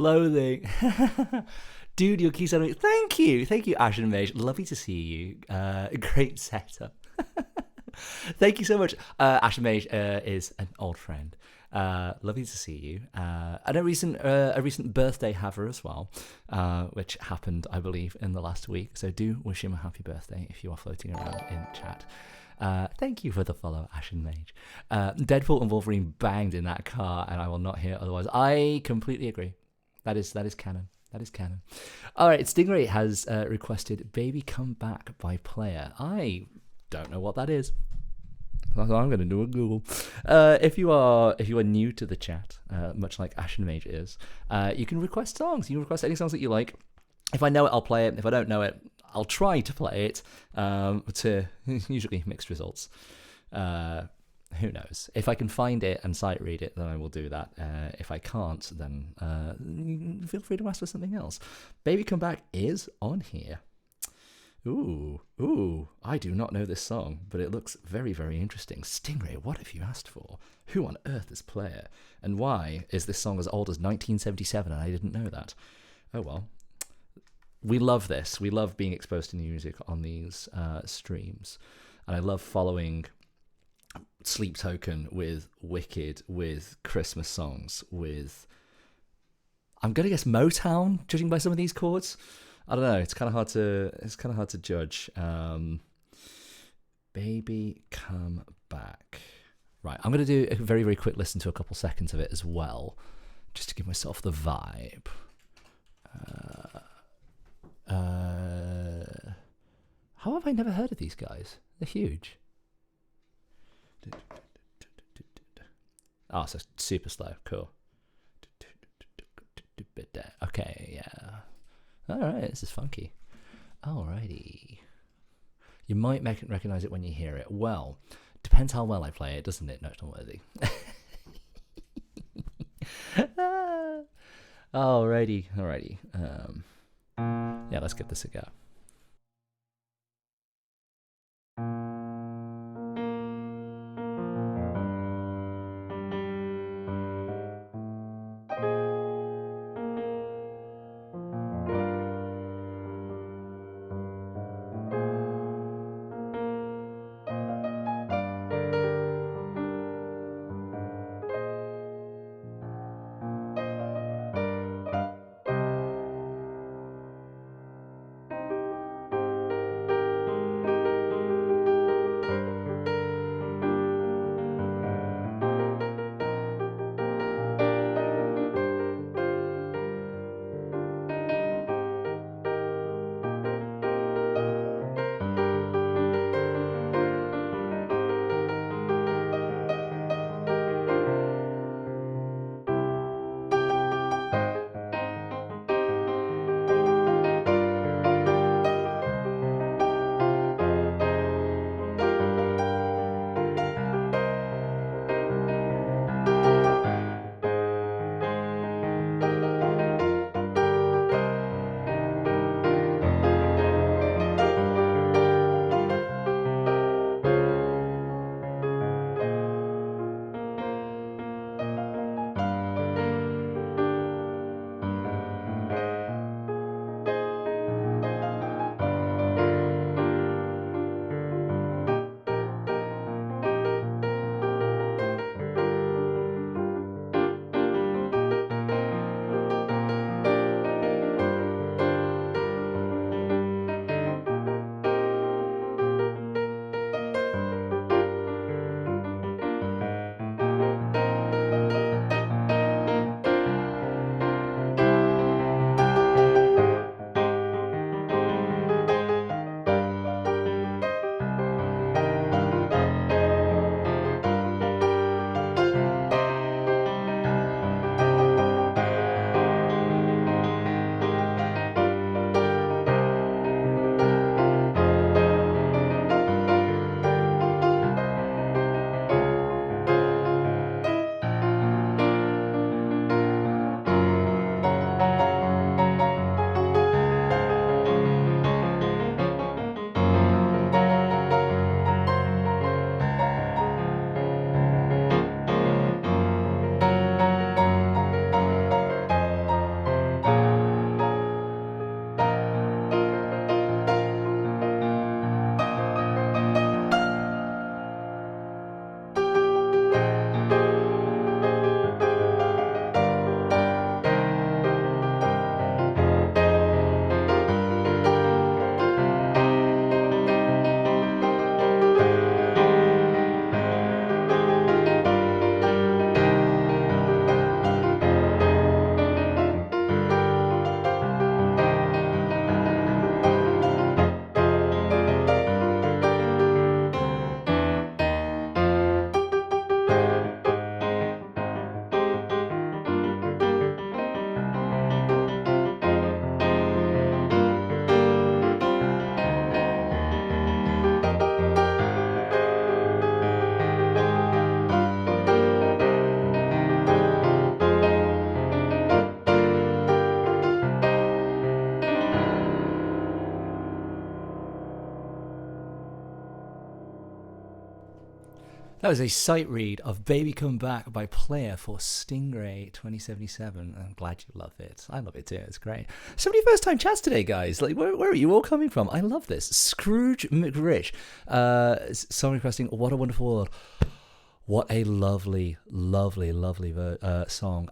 Loathing. Dude, your key sounding. Thank you, Ash and Mage. Lovely to see you. Great setup. Thank you so much. Ash and Mage is an old friend. Lovely to see you. And a recent birthday haver as well, which happened, I believe, in the last week. So do wish him a happy birthday if you are floating around in chat. Thank you for the follow, Ash and Mage. Deadpool and Wolverine banged in that car, and I will not hear otherwise. I completely agree. That is canon. That is canon. All right, Stingray has requested "Baby Come Back" by Player. I don't know what that is. I'm going to do a Google. If you are new to the chat, much like Ash and Mage is, you can request songs. You can request any songs that you like. If I know it, I'll play it. If I don't know it, I'll try to play it. To usually mixed results. Who knows? If I can find it and sight read it, then I will do that. If I can't, then feel free to ask for something else. "Baby Come Back" is on here. Ooh, I do not know this song, but it looks very, very interesting. Stingray, what have you asked for? Who on earth is Player? And why is this song as old as 1977 and I didn't know that? Oh well. We love this. We love being exposed to new music on these streams. And I love following Sleep Token with Wicked, with Christmas songs, with... I'm going to guess Motown, judging by some of these chords. I don't know. It's kind of hard to judge. "Baby Come Back." Right. I'm going to do a very, very quick listen to a couple seconds of it as well, just to give myself the vibe. How have I never heard of these guys? They're huge. Oh, so super slow. Cool. Okay, yeah. Alright, this is funky. Alrighty. You might recognise it when you hear it. Well, depends how well I play it, doesn't it? No, it's not worthy. Alrighty. Yeah, let's give this a go. That was a sight read of Baby Come Back by Player for Stingray 2077. I'm glad you love it. I love it too. It's great. So many first time chats today, guys. Like, where are you all coming from? I love this. Scrooge McRich. Someone requesting What a Wonderful World. What a lovely, lovely, lovely song.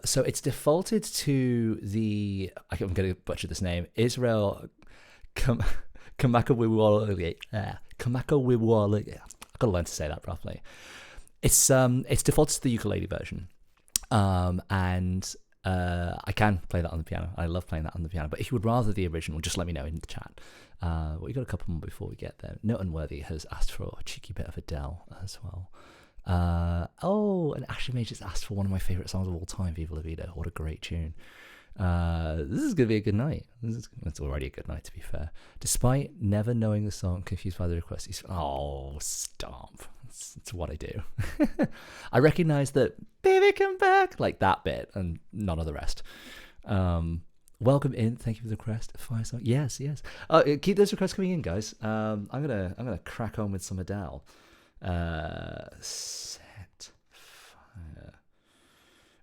So it's defaulted to the, I'm going to butcher this name, Israel Kamakawiwala. I've got to learn to say that properly. It's defaulted to the ukulele version. And I can play that on the piano. I love playing that on the piano. But if you would rather the original, just let me know in the chat. We got a couple more before we get there. Note Unworthy has asked for a cheeky bit of Adele as well. And Ashley May just asked for one of my favourite songs of all time, Viva La Vida. What a great tune. This is going to be a good night. It's already a good night, to be fair. Despite never knowing the song, confused by the request. Stop. It's what I do. I recognise that Baby Come Back, like that bit, and none of the rest. Welcome in. Thank you for the request. Fire song. Yes. Keep those requests coming in, guys. I'm gonna crack on with some Adele. Set fire.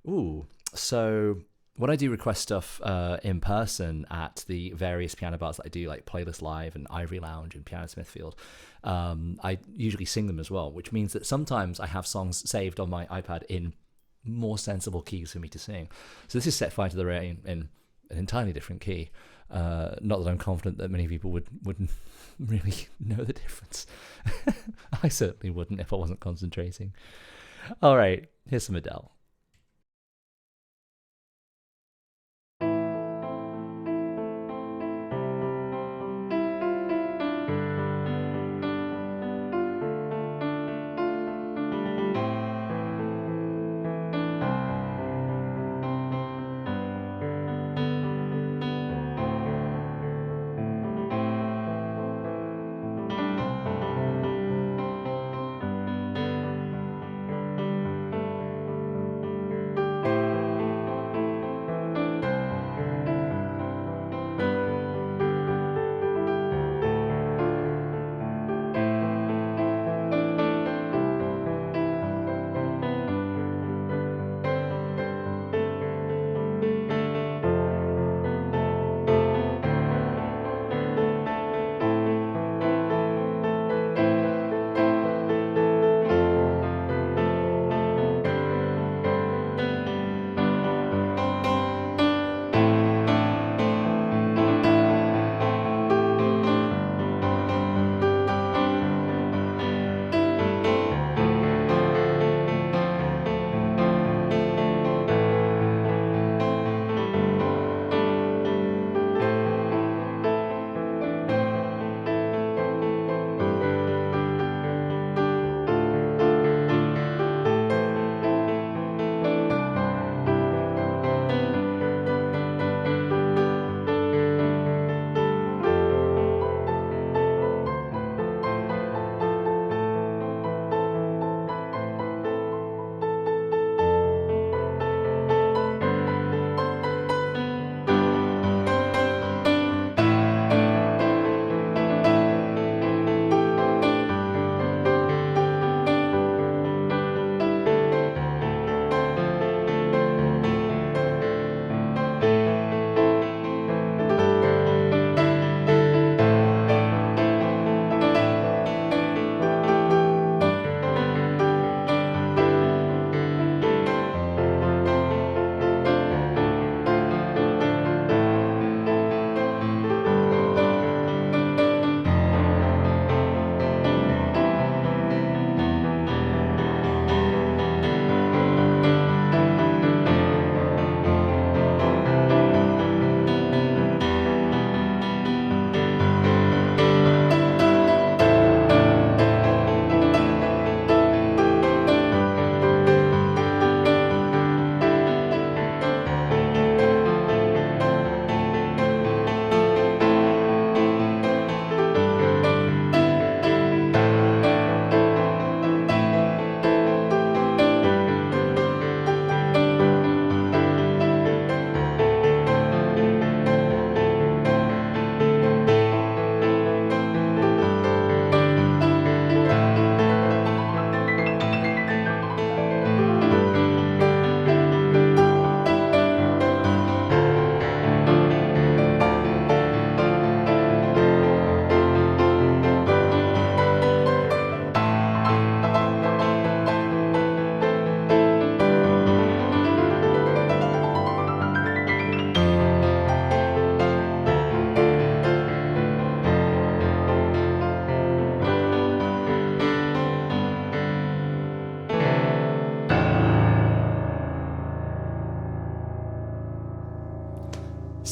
Ooh, so when I do request stuff in person at the various piano bars that I do, like Playlist Live and Ivory Lounge and Piano Smithfield, I usually sing them as well, which means that sometimes I have songs saved on my iPad in more sensible keys for me to sing. So this is Set Fire to the Rain in an entirely different key. Not that I'm confident that many people wouldn't really know the difference. I certainly wouldn't if I wasn't concentrating. All right, here's some Adele.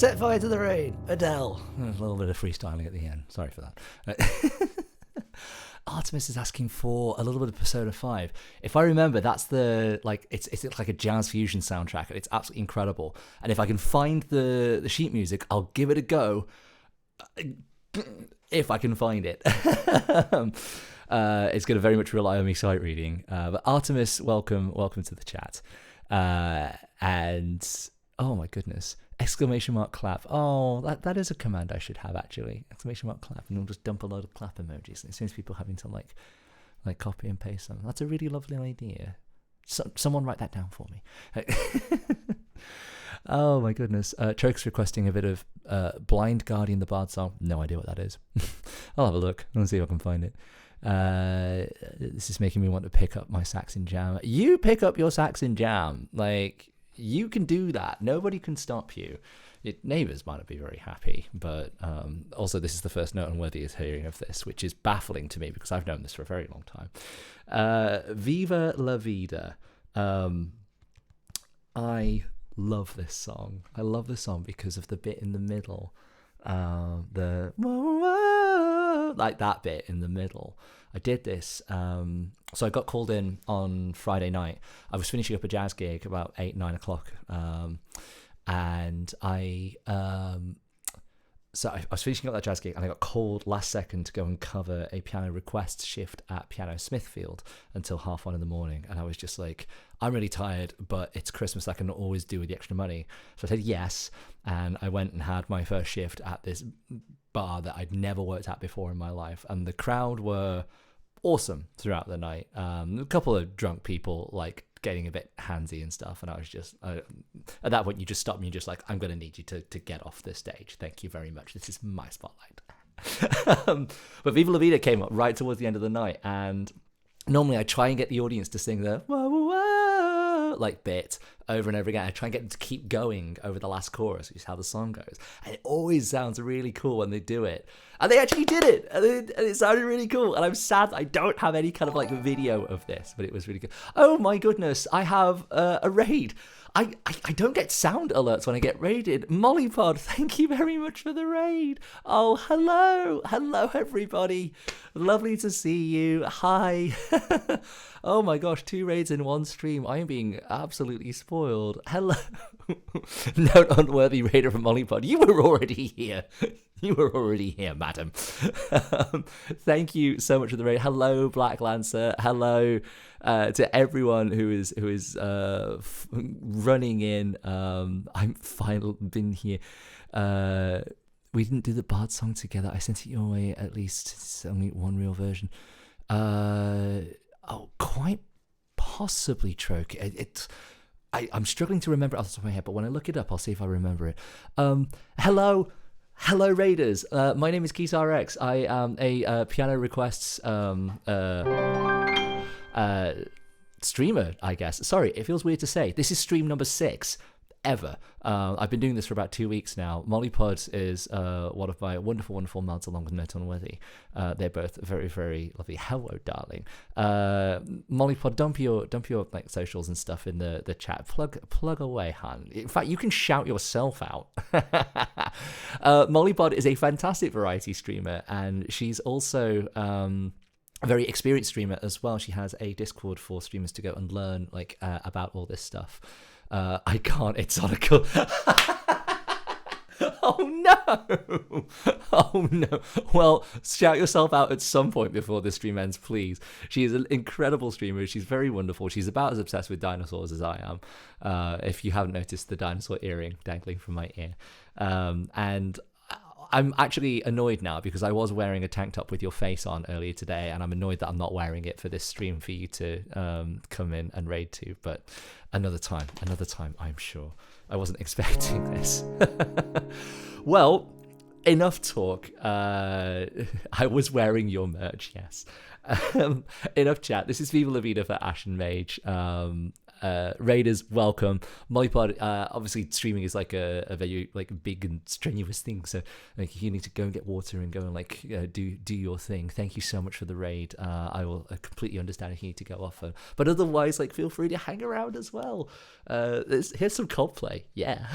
Set fire to the rain. Adele. A little bit of freestyling at the end. Sorry for that. Artemis is asking for a little bit of Persona 5. If I remember, that's the it's like a jazz fusion soundtrack, and it's absolutely incredible. And if I can find the sheet music, I'll give it a go. If I can find it. It's going to very much rely on me sight reading. But Artemis, welcome to the chat. And oh my goodness. Exclamation mark clap. Oh, that is a command I should have, actually. Exclamation mark clap, and we'll just dump a load of clap emojis. And it seems people having to like copy and paste them. That's a really lovely idea. Someone write that down for me. Oh my goodness. Choke's requesting a bit of Blind Guardian the Bard song. No idea what that is. I'll have a look. I'll see if I can find it. This is making me want to pick up my Saxon Jam. You pick up your Saxon Jam. Like, you can do that. Nobody can stop you. Your neighbours might not be very happy, but also this is the first note unworthy is hearing of this, which is baffling to me because I've known this for a very long time. Viva la Vida. I love this song. I love this song because of the bit in the middle. The like that bit in the middle. I did this. So I got called in on Friday night. I was finishing up a jazz gig about 8-9 o'clock. And I was finishing up that jazz gig, and I got called last second to go and cover a piano request shift at Piano Smithfield until 1:30 in the morning. And I was just like, I'm really tired, but it's Christmas. I can always do with the extra money. So I said yes, and I went and had my first shift at this bar that I'd never worked at before in my life. And the crowd were awesome throughout the night. A couple of drunk people like getting a bit handsy and stuff, and I was just at that point you just stop me, you're just like, I'm gonna need you to get off the stage, thank you very much, this is my spotlight. But Viva la Vida came up right towards the end of the night, and normally I try and get the audience to sing the whoa, whoa, whoa, like bit over and over again. I try and get them to keep going over the last chorus, which is how the song goes, and it always sounds really cool when they do it. And they actually did it, and it sounded really cool. And I'm sad I don't have any kind of like video of this, but it was really good. Oh my goodness, I have a raid. I don't get sound alerts when I get raided. Mollypod, thank you very much for the raid. Oh, hello everybody. Lovely to see you. Hi. Oh my gosh, 2 raids in one stream. I am being absolutely spoiled. Hello. Note unworthy raider from Mollypod. You were already here. You were already here, madam. Thank you so much for the raid. Hello, Black Lancer. Hello to everyone who is running in. I'm finally been here. We didn't do the Bard song together. I sent it your way. At least it's only one real version. Quite possibly, Troke. I'm struggling to remember it off the top of my head, but when I look it up, I'll see if I remember it. Hello, Raiders. My name is Keith RX. I am a piano requests streamer, I guess. Sorry, it feels weird to say. This is stream number 6 ever. I've been doing this for about 2 weeks now. Mollypod is one of my wonderful mods along with Net Unworthy. They're both very, very lovely. Hello, darling. Mollypod, dump your like socials and stuff in the chat. Plug away, hun. In fact, you can shout yourself out. Mollypod is a fantastic variety streamer, and she's also a very experienced streamer as well. She has a Discord for streamers to go and learn like about all this stuff. I can't, it's on a cool. Oh no. Well, shout yourself out at some point before this stream ends, please. She is an incredible streamer. She's very wonderful. She's about as obsessed with dinosaurs as I am. If you haven't noticed the dinosaur earring dangling from my ear. And I'm actually annoyed now because I was wearing a tank top with your face on earlier today, and I'm annoyed that I'm not wearing it for this stream for you to come in and raid to. But another time, I'm sure. I wasn't expecting this. Well, enough talk. I was wearing your merch, yes. Enough chat. This is Viva la Vida for Ashen Mage. Raiders, welcome. Mollypod, obviously streaming is like a very like big and strenuous thing, so like you need to go and get water and go and like do your thing. Thank you so much for the raid. I will completely understand if you need to go off, but otherwise like feel free to hang around as well. Here's some Coldplay, yeah.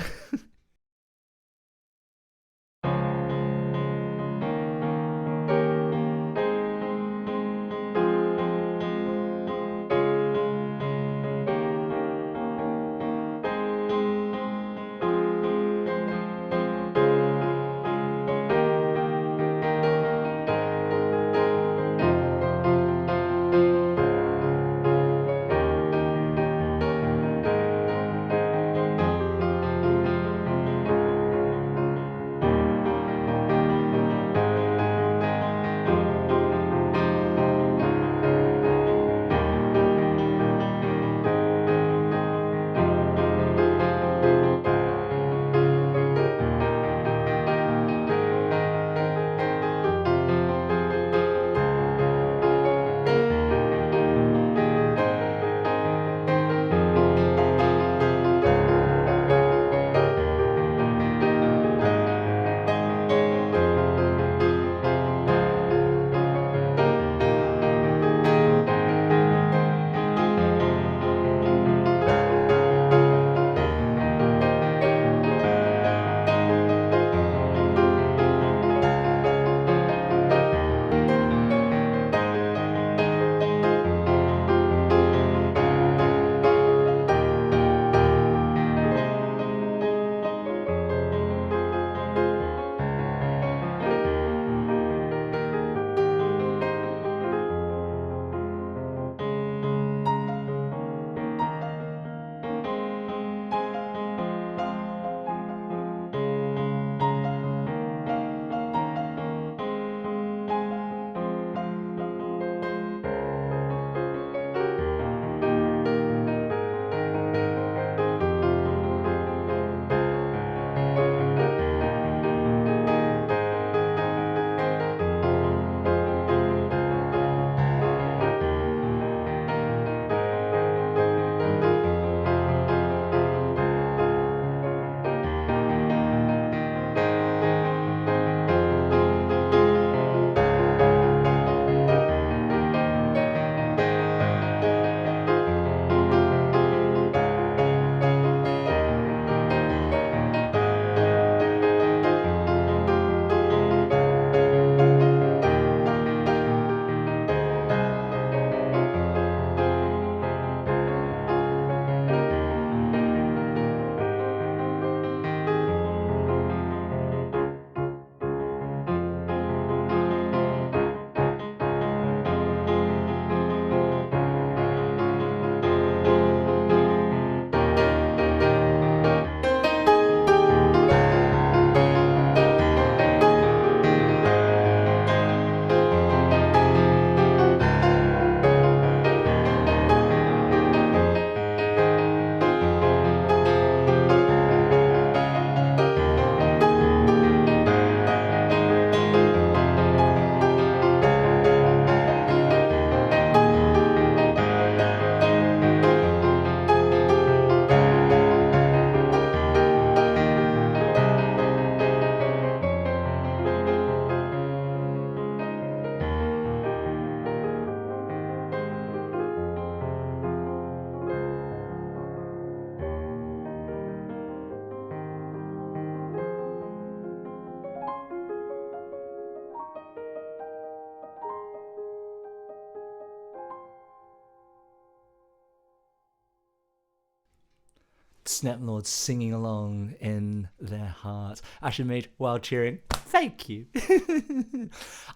Snepnlords singing along in their hearts. Ashen Mage, while cheering, thank you.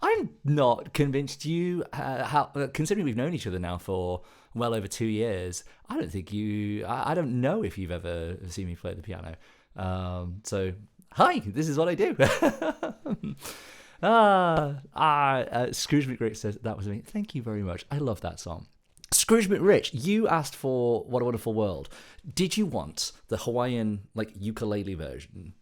I'm not convinced you, considering we've known each other now for well over 2 years, I don't think I don't know if you've ever seen me play the piano. So, hi, this is what I do. Scrooge McRich says, that was me. Thank you very much. I love that song. Scrooge McRich, you asked for What a Wonderful World. Did you want the Hawaiian ukulele version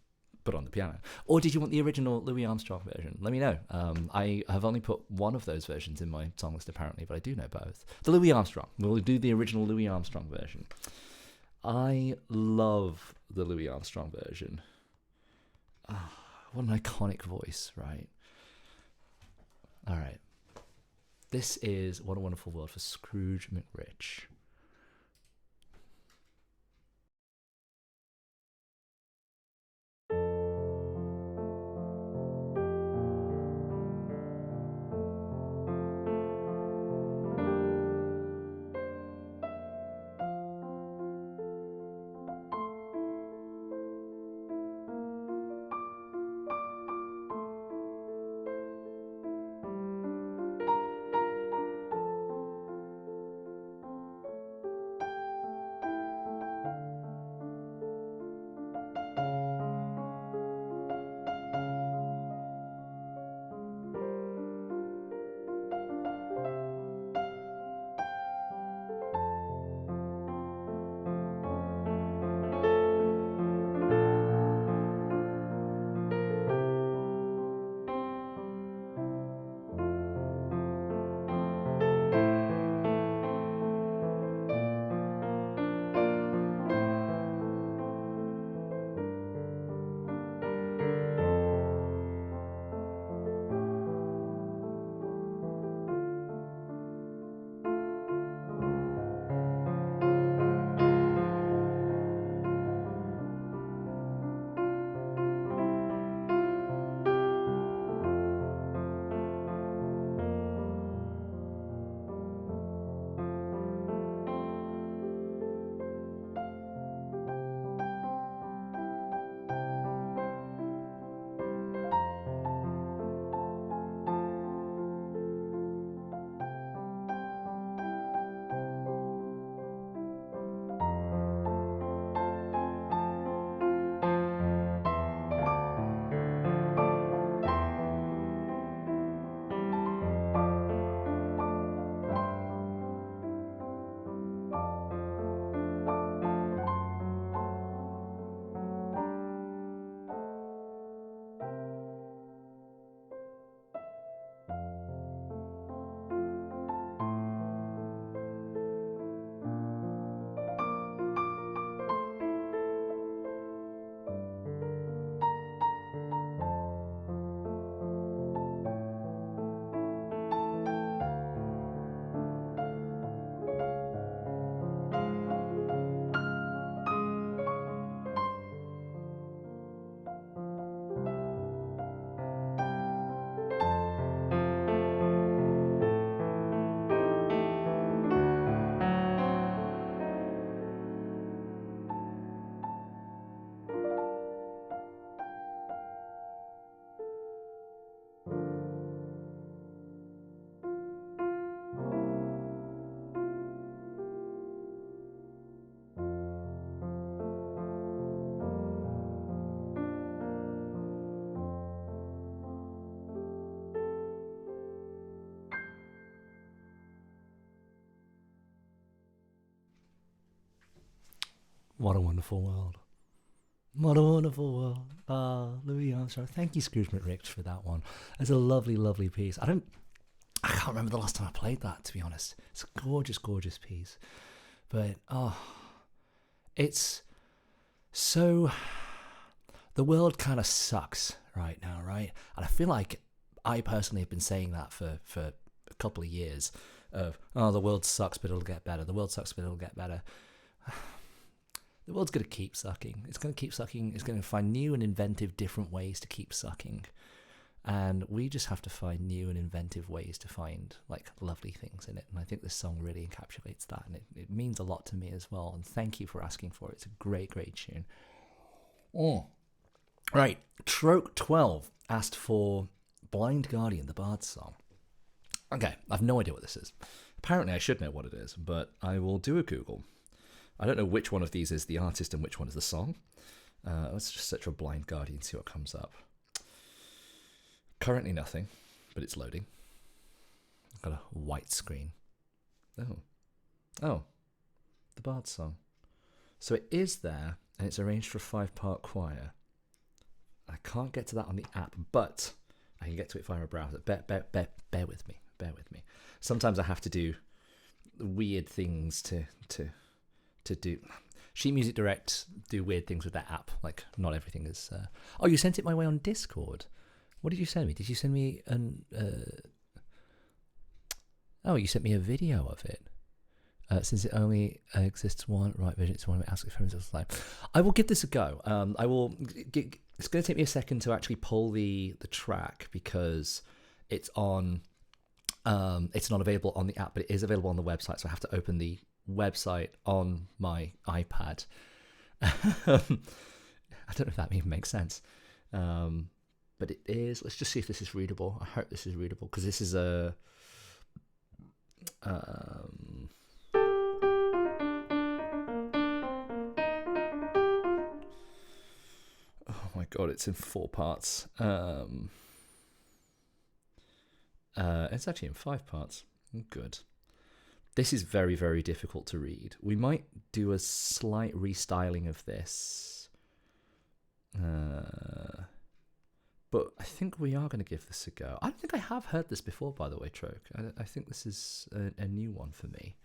put on the piano, or did you want the original Louis Armstrong version? Let me know. I have only put one of those versions in my song list apparently, but I do know both. The Louis Armstrong. We'll do the original Louis Armstrong version. I love the Louis Armstrong version. What an iconic voice, right? All right. This is What a Wonderful World for Scrooge McRich. What a wonderful world. What a wonderful world. Louis Armstrong. Thank you, Scrooge McRich, for that one. It's a lovely, lovely piece. I can't remember the last time I played that, to be honest. It's a gorgeous, gorgeous piece. But, it's so... The world kind of sucks right now, right? And I feel like I personally have been saying that for a couple of years of, the world sucks, but it'll get better. The world sucks, but it'll get better. The world's going to keep sucking. It's going to keep sucking. It's going to find new and inventive different ways to keep sucking. and we just have to find new and inventive ways to find like lovely things in it. And I think this song really encapsulates that, and it means a lot to me as well. And thank you for asking for it. It's a great tune. Right, Troke 12 asked for Blind Guardian, the Bard's song. Okay, I've no idea what this is. Apparently I should know what it is, but I will do a Google. I don't know which one of these is the artist and which one is the song. Let's just search for Blind Guardian and see what comes up. Currently nothing, but it's loading. I've got a white screen. Oh, the Bard's song. So it is there, and it's arranged for a 5-part choir. I can't get to that on the app, but I can get to it via a browser. Bear with me. Sometimes I have to do weird things to do. Sheet Music Direct do weird things with their app. Like, not everything is... Oh, you sent it my way on Discord. What did you send me? Did you send me an... Oh, you sent me a video of it. Since it only exists one right version, it's one of Ask Friends of Life. I will give this a go. I will... It's going to take me a second to actually pull the track because it's on... it's not available on the app, but it is available on the website, so I have to open the website on my iPad. I don't know if that even makes sense. But it is. Let's just see if this is readable. I hope this is readable because this is a... Oh my god, it's in 4 parts. It's actually in 5 parts. Good. This is very, very difficult to read. We might do a slight restyling of this. But I think we are going to give this a go. I don't think I have heard this before, by the way, Troke. I think this is a new one for me.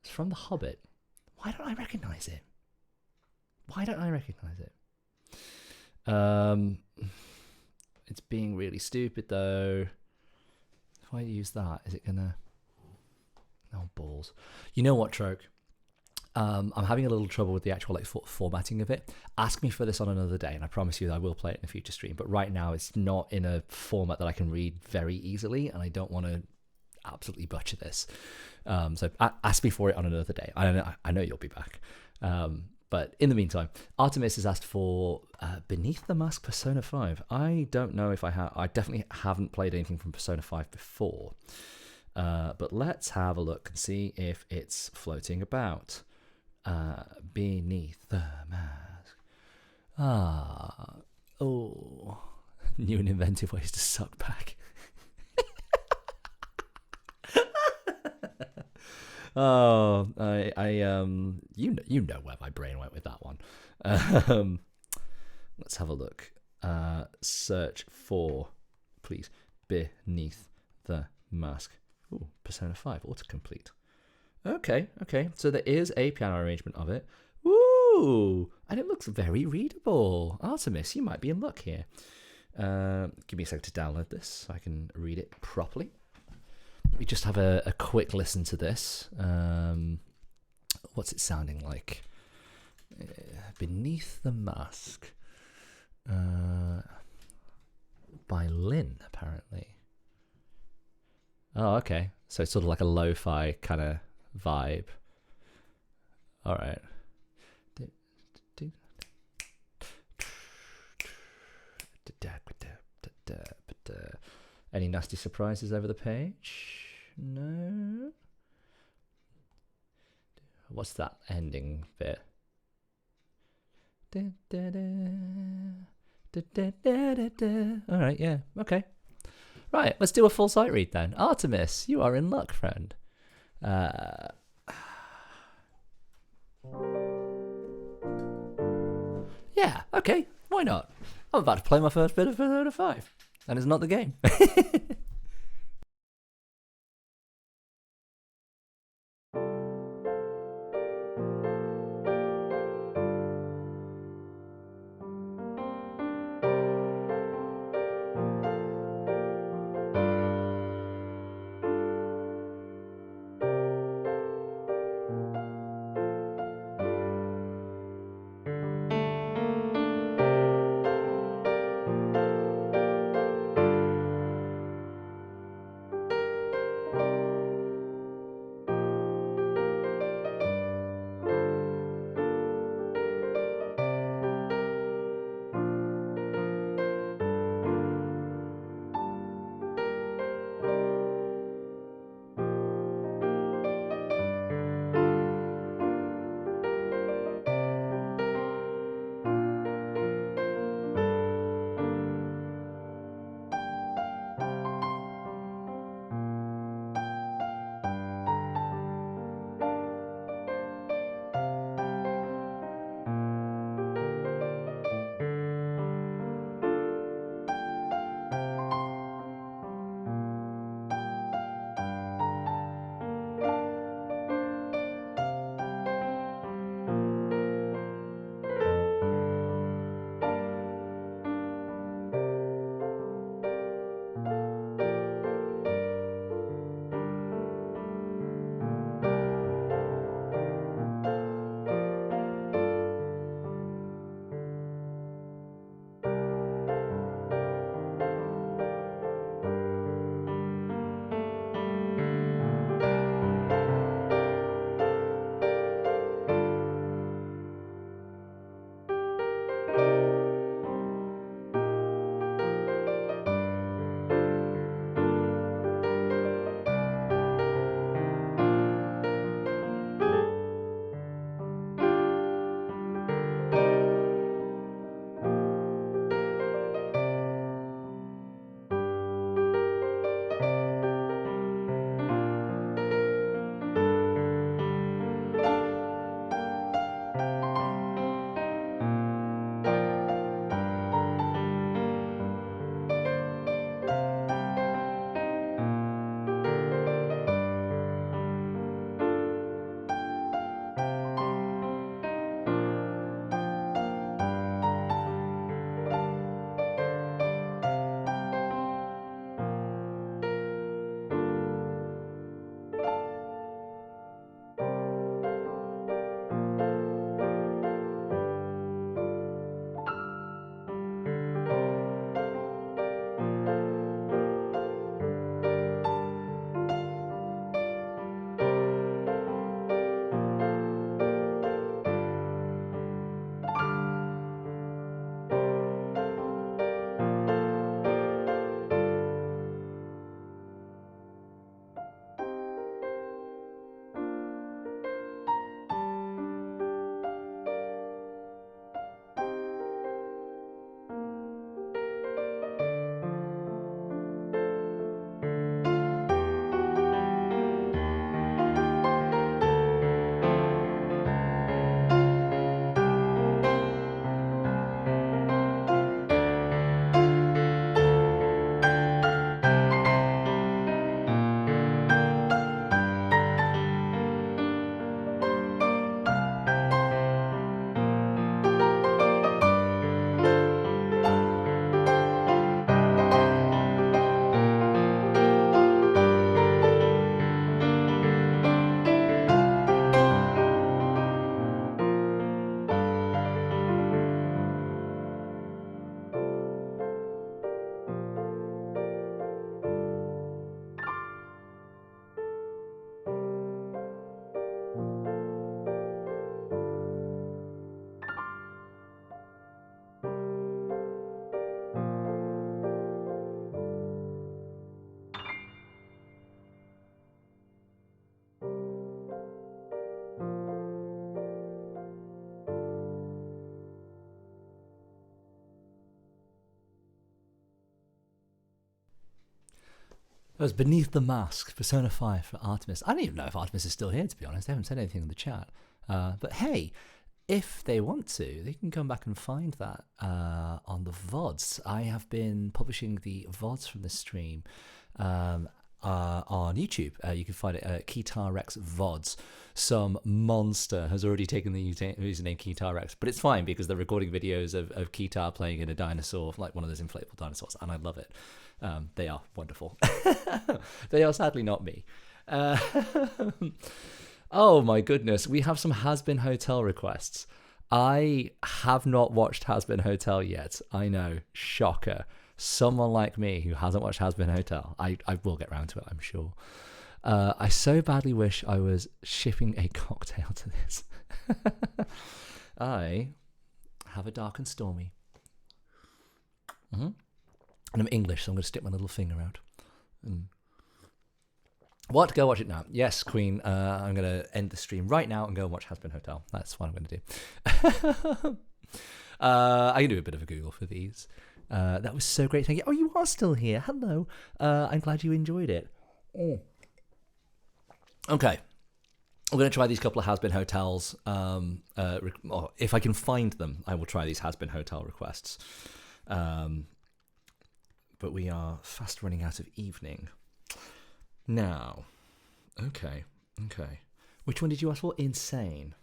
It's from The Hobbit. Why don't I recognise it? It's being really stupid, though. If I use that, is it going to... Oh, balls. You know what, Troke? I'm having a little trouble with the actual formatting of it. Ask me for this on another day, and I promise you that I will play it in a future stream. But right now, it's not in a format that I can read very easily, and I don't want to absolutely butcher this. So ask me for it on another day. I know you'll be back. But in the meantime, Artemis has asked for Beneath the Mask Persona 5. I don't know if I have. I definitely haven't played anything from Persona 5 before. But let's have a look and see if it's floating about. Beneath the Mask. New and inventive ways to suck back. You know where my brain went with that one. Let's have a look. Search for, please, Beneath the Mask. Ooh, Persona 5 autocomplete. Okay. So there is a piano arrangement of it. Ooh, and it looks very readable. Artemis, you might be in luck here. Give me a second to download this so I can read it properly. We just have a quick listen to this. What's it sounding like? Beneath the Mask. By Lynn, apparently. Oh, okay. So it's sort of like a lo-fi kind of vibe. All right. Any nasty surprises over the page? No. What's that ending bit? All right, yeah, okay. Right, let's do a full sight read then. Artemis, you are in luck, friend. Yeah, okay, why not? I'm about to play my first bit of Persona 5, and it's not the game. That was Beneath the Mask, Persona 5 for Artemis. I don't even know if Artemis is still here, to be honest. They haven't said anything in the chat. But hey, if they want to, they can come back and find that on the VODs. I have been publishing the VODs from this stream on YouTube. You can find it at Keytar Rex VODs. Some monster has already taken the username Keytar Rex, but it's fine because they're recording videos of Keytar playing in a dinosaur, like one of those inflatable dinosaurs, and I love it. They are wonderful. They are sadly not me. Oh my goodness, we have some Hazbin Hotel requests. I have not watched Hazbin Hotel yet. I know, shocker. Someone like me who hasn't watched Hazbin Hotel. I will get round to it, I'm sure. I so badly wish I was shipping a cocktail to this. I have a dark and stormy. And I'm English, so I'm going to stick my little finger out. What? Go watch it now. Yes, Queen. I'm going to end the stream right now and go and watch Hazbin Hotel. That's what I'm going to do. I can do a bit of a Google for these. That was so great. Thank you. Oh, you are still here. Hello. I'm glad you enjoyed it. Okay. I'm going to try these couple of Hazbin Hotels. Or if I can find them, I will try these Hazbin Hotel requests. But we are fast running out of evening. Now, okay. Which one did you ask for? Insane.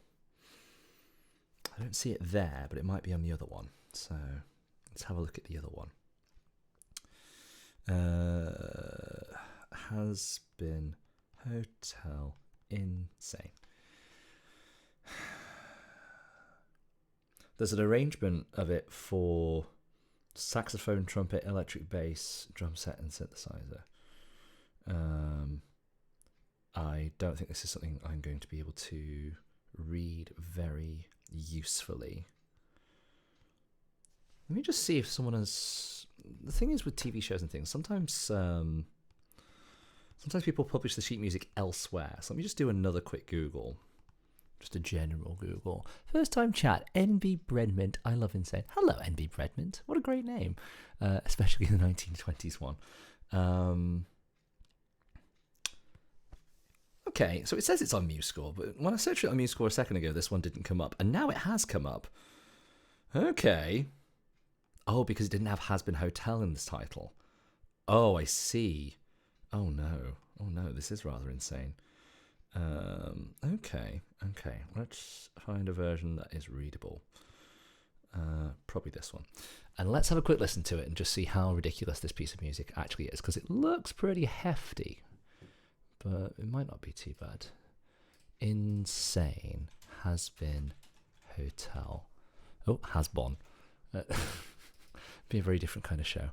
I don't see it there, but it might be on the other one. So let's have a look at the other one. Hazbin Hotel Insane. There's an arrangement of it for saxophone, trumpet, electric bass, drum set, and synthesizer. I don't think this is something I'm going to be able to read very usefully. Let me just see if someone has... The thing is with TV shows and things, sometimes people publish the sheet music elsewhere. So let me just do another quick Google. Just a general Google. First time chat, NB Breadmint. I love Insane. Hello, NB Breadmint. What a great name. Especially the 1920s one. Okay, so it says it's on MuseScore, but when I searched it on MuseScore a second ago, this one didn't come up. And now it has come up. Okay. Oh, because it didn't have Hazbin Hotel in this title. Oh, I see. Oh no, this is rather insane. Okay. Let's find a version that is readable. Probably this one. And let's have a quick listen to it and just see how ridiculous this piece of music actually is, because it looks pretty hefty, but it might not be too bad. Insane Hazbin Hotel. Oh, Hazbon. Be a very different kind of show.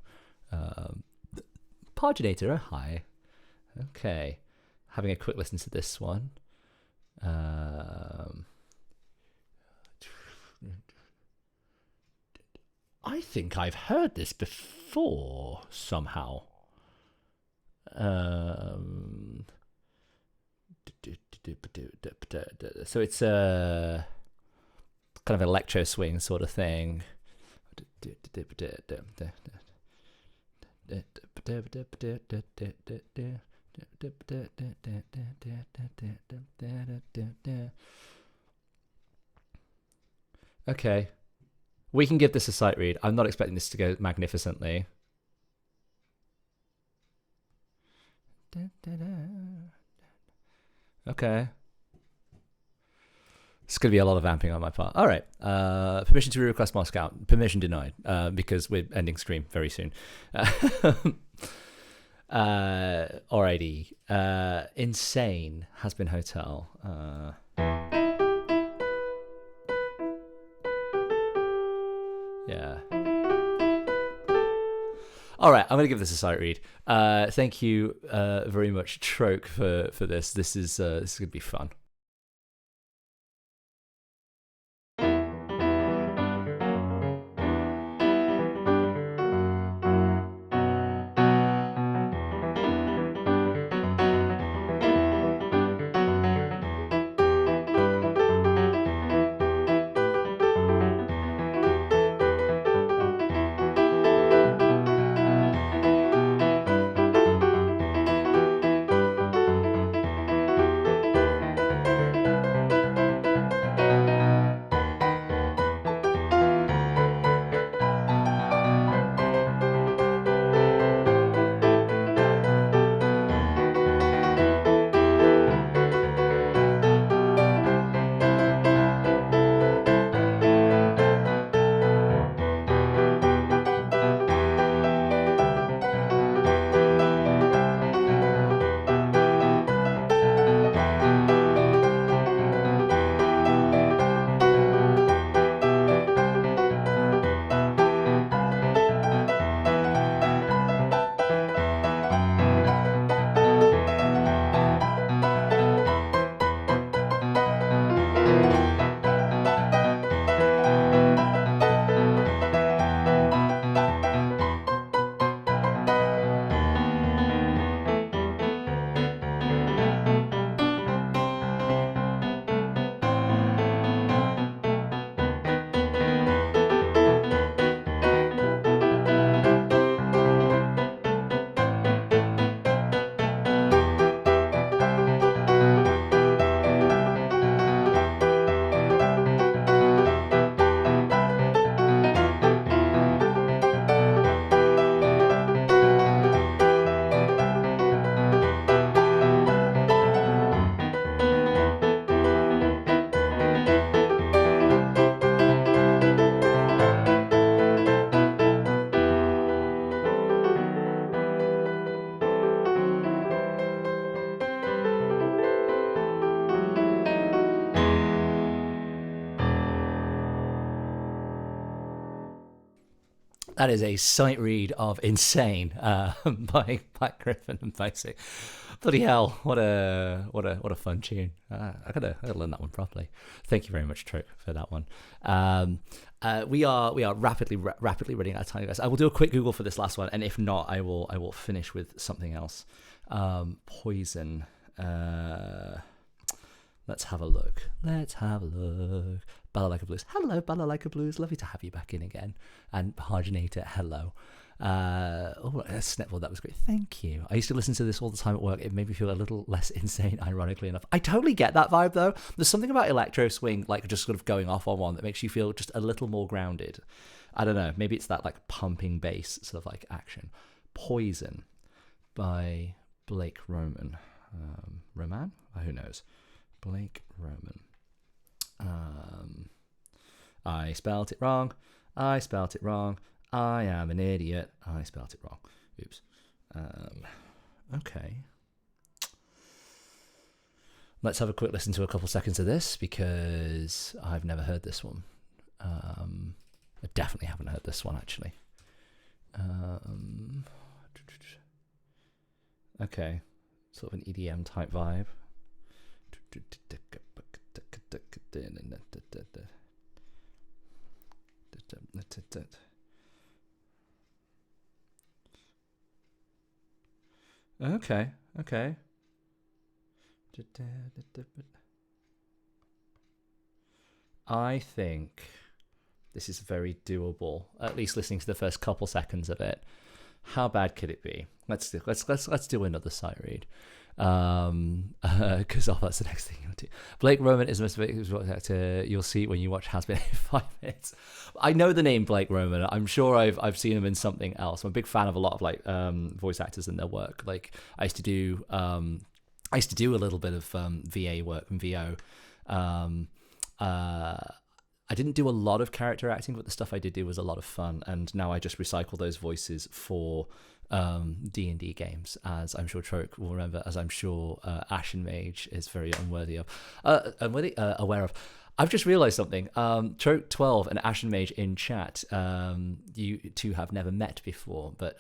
Paginator, hi. Okay. Having a quick listen to this one. I think I've heard this before somehow. So it's a kind of electro swing sort of thing. Okay. We can give this a sight read. I'm not expecting this to go magnificently. Okay. It's going to be a lot of vamping on my part. All right. Permission to request Moscow. Permission denied, because we're ending stream very soon. Alrighty. Insane Hazbin Hotel. Yeah. All right, I'm going to give this a sight read. Thank you very much, Troke, for this. This is going to be fun. That is a sight read of Insane by Pat Griffin and Baasik. Bloody hell! What a fun tune. I gotta learn that one properly. Thank you very much, Troke, for that one. We are rapidly running out of time, guys. I will do a quick Google for this last one, and if not, I will finish with something else. Poison. Let's have a look. Balalaika Blues. Hello, Balalaika Blues. Lovely to have you back in again. And Harginator, hello. Snetful, that was great. Thank you. I used to listen to this all the time at work. It made me feel a little less insane, ironically enough. I totally get that vibe, though. There's something about electro swing, like just sort of going off on one, that makes you feel just a little more grounded. I don't know. Maybe it's that like pumping bass sort of like action. Poison by Blake Roman. Roman? Who knows? Blake Roman. I spelt it wrong. I am an idiot. I spelt it wrong. Oops. Okay. Let's have a quick listen to a couple seconds of this, because I've never heard this one. I definitely haven't heard this one, actually. Okay. Sort of an EDM type vibe. Okay. I think this is very doable. At least listening to the first couple seconds of it. How bad could it be? Let's do another sight read. Because that's the next thing you'll do. Blake Roman is the most famous actor you'll see when you watch Hazbin in 5 minutes. I know the name Blake Roman. I'm sure I've seen him in something else. I'm a big fan of a lot of like voice actors and their work. Like I used to do a little bit of VA work and VO. I didn't do a lot of character acting, but the stuff I did do was a lot of fun. And now I just recycle those voices for D&D games, as I'm sure Troke will remember, as I'm sure Ashen Mage is very aware of. I've just realised something. Troke 12 and Ashen Mage in chat, you two have never met before, but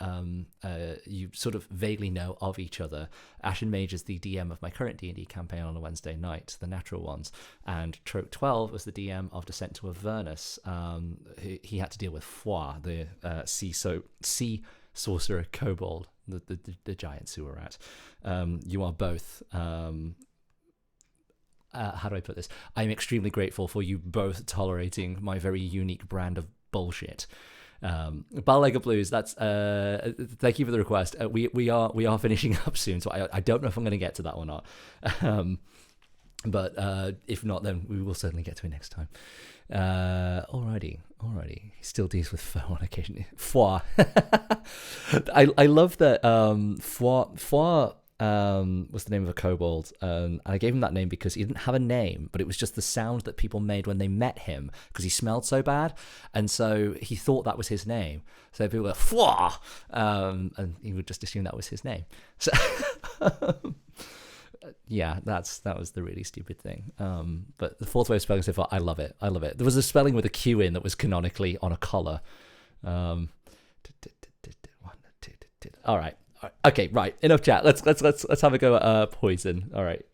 you sort of vaguely know of each other. Ashen Mage is the DM of my current D&D campaign on a Wednesday night, the Natural Ones, and Troke 12 was the DM of Descent to Avernus. He had to deal with Foi, the sea sorcerer kobold, the giant sewer rat. You are both... how do I put this? I'm extremely grateful for you both tolerating my very unique brand of bullshit. Balalaika Blues, that's thank you for the request. We are finishing up soon, so I don't know if I'm going to get to that or not. But if not, then we will certainly get to it next time. Alrighty. He still deals with foe on occasion. Foi. I love that. Foi was the name of a kobold. I gave him that name because he didn't have a name, but it was just the sound that people made when they met him because he smelled so bad, and so he thought that was his name. So people were Foi, and he would just assume that was his name. So yeah, that was the really stupid thing. But the fourth way of spelling so far, I love it. There was a spelling with a Q in that was canonically on a collar. All right. Okay, right. Enough chat. Let's have a go at Poison. All right.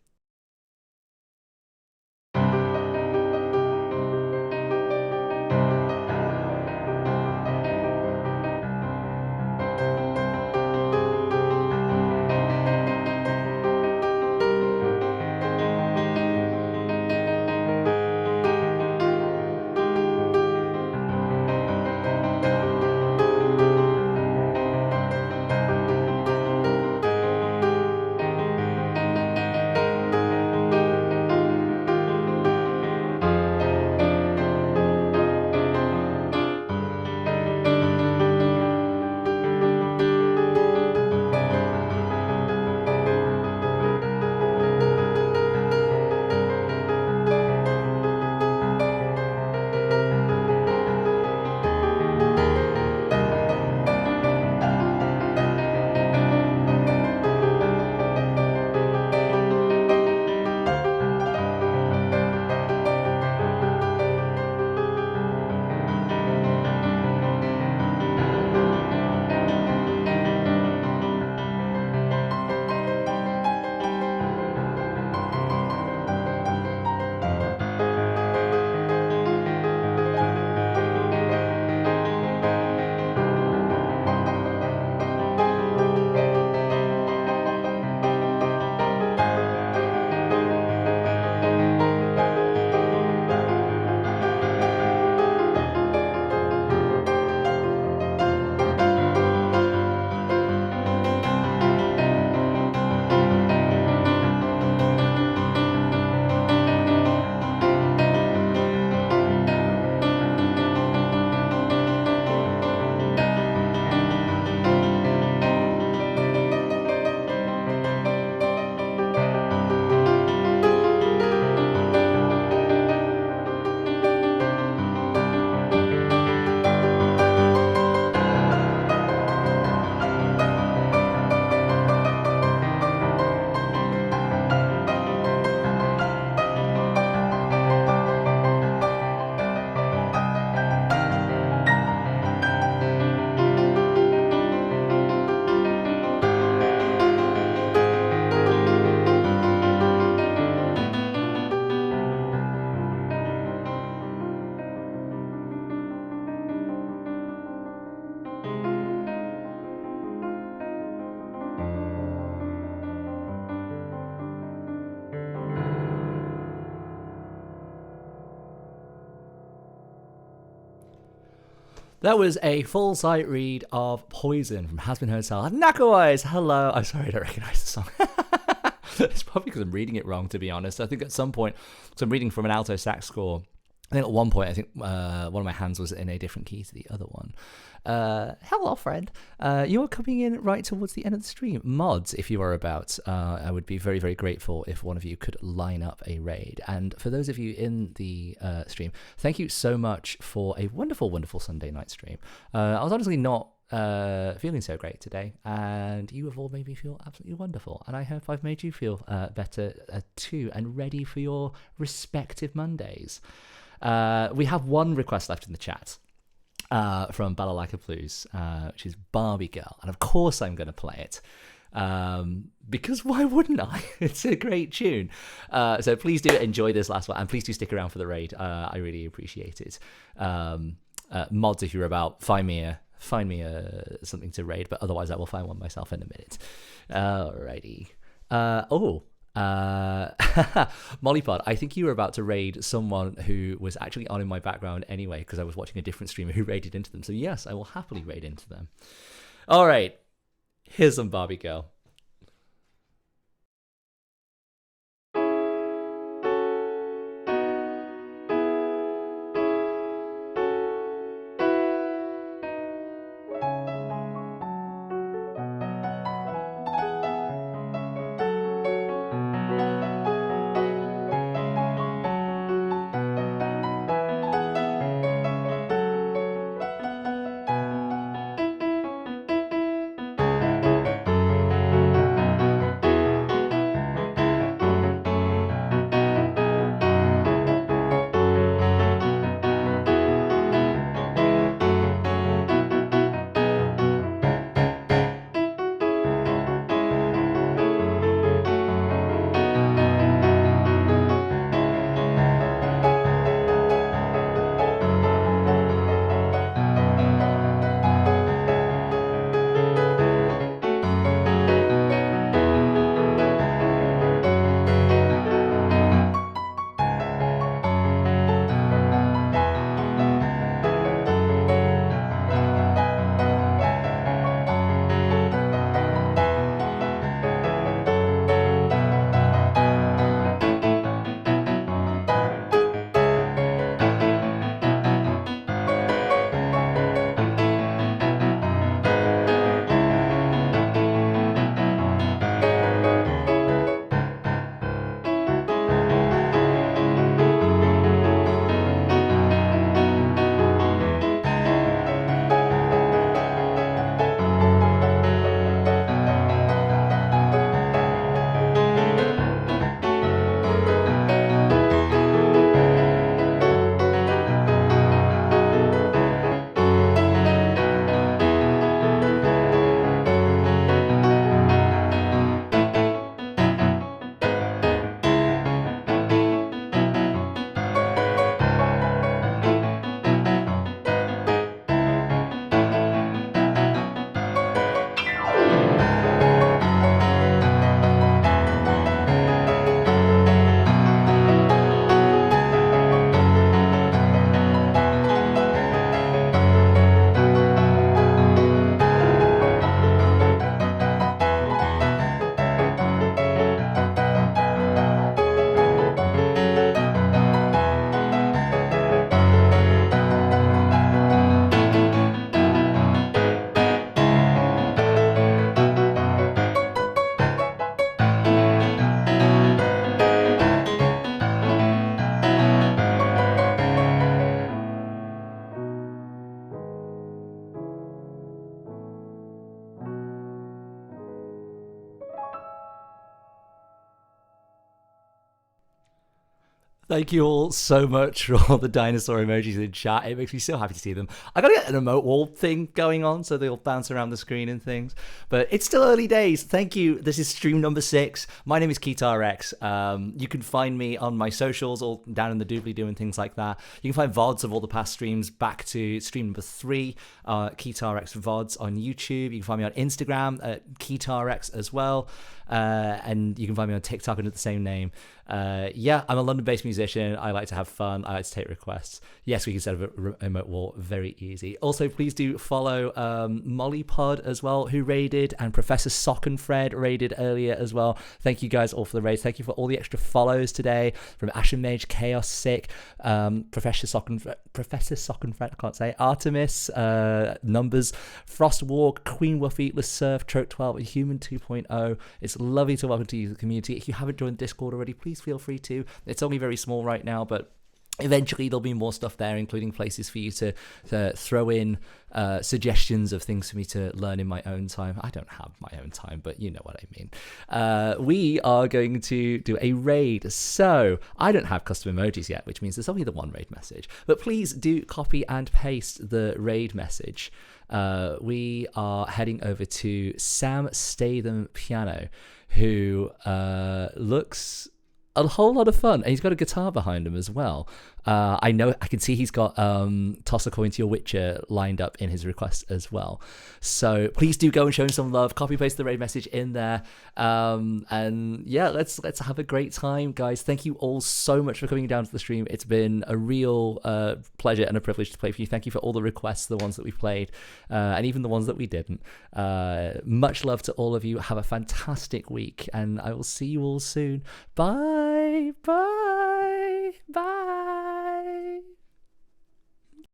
That was a full sight read of Poison from Hazbin Hotel. Nakawise, hello. I'm sorry, I don't recognize the song. It's probably because I'm reading it wrong, to be honest. I think at some point, so I'm reading from an alto sax score. I think at one point, one of my hands was in a different key to the other one. Hello, friend. You're coming in right towards the end of the stream. Mods, if you are about, I would be very, very grateful if one of you could line up a raid. And for those of you in the stream, thank you so much for a wonderful, wonderful Sunday night stream. I was honestly not feeling so great today, and you have all made me feel absolutely wonderful. And I hope I've made you feel better too, and ready for your respective Mondays. We have one request left in the chat from Balalaika Blues, which is Barbie Girl, and of course I'm going to play it because why wouldn't I? It's a great tune. So please do enjoy this last one, and please do stick around for the raid. I really appreciate it. Mods, if you're about, find me something to raid, but otherwise I will find one myself in a minute. Alrighty. Mollypod, I think you were about to raid someone who was actually on in my background anyway, because I was watching a different streamer who raided into them. So yes, I will happily raid into them. All right, here's some Barbie Girl. Thank you all so much for all the dinosaur emojis in chat. It makes me so happy to see them. I gotta get an emote wall thing going on so they'll bounce around the screen and things. But it's still early days. Thank you. This is stream number 6. My name is KeithRX. You can find me on my socials, all down in the doobly-doo and things like that. You can find VODs of all the past streams back to stream number 3, KeithRX VODs on YouTube. You can find me on Instagram at KeithRX as well. And you can find me on TikTok under the same name. I'm a London-based musician. musician. I like to have fun. I like to take requests. Yes, we can set up a remote wall very easy. Also, please do follow Molly Pod as well, who raided, and Professor Sockenfred raided earlier as well. Thank you guys all for the raids. Thank you for all the extra follows today from Ashen Mage, Chaos Sick, Professor Sockenfred, I can't say, Artemis, Numbers, Frostwalk, Queen Wuffy, LeSurf, Troke 12, and Human 2.0. It's lovely to welcome to you to the community. If you haven't joined Discord already, please feel free to. It's only very small right now, but eventually there'll be more stuff there, including places for you to throw in suggestions of things for me to learn in my own time. I don't have my own time, but you know what I mean. We are going to do a raid. So I don't have custom emojis yet, which means there's only the one raid message. But please do copy and paste the raid message. We are heading over to Sam Statham Piano, who looks a whole lot of fun, and he's got a guitar behind him as well. I can see he's got Toss a Coin to Your Witcher lined up in his request as well. So please do go and show him some love. Copy paste the raid message in there, and yeah, let's have a great time, guys. Thank you all so much for coming down to the stream. It's been a real pleasure and a privilege to play for you. Thank you for all the requests, the ones that we played, and even the ones that we didn't. Much love to all of you. Have a fantastic week, and I will see you all soon. Bye.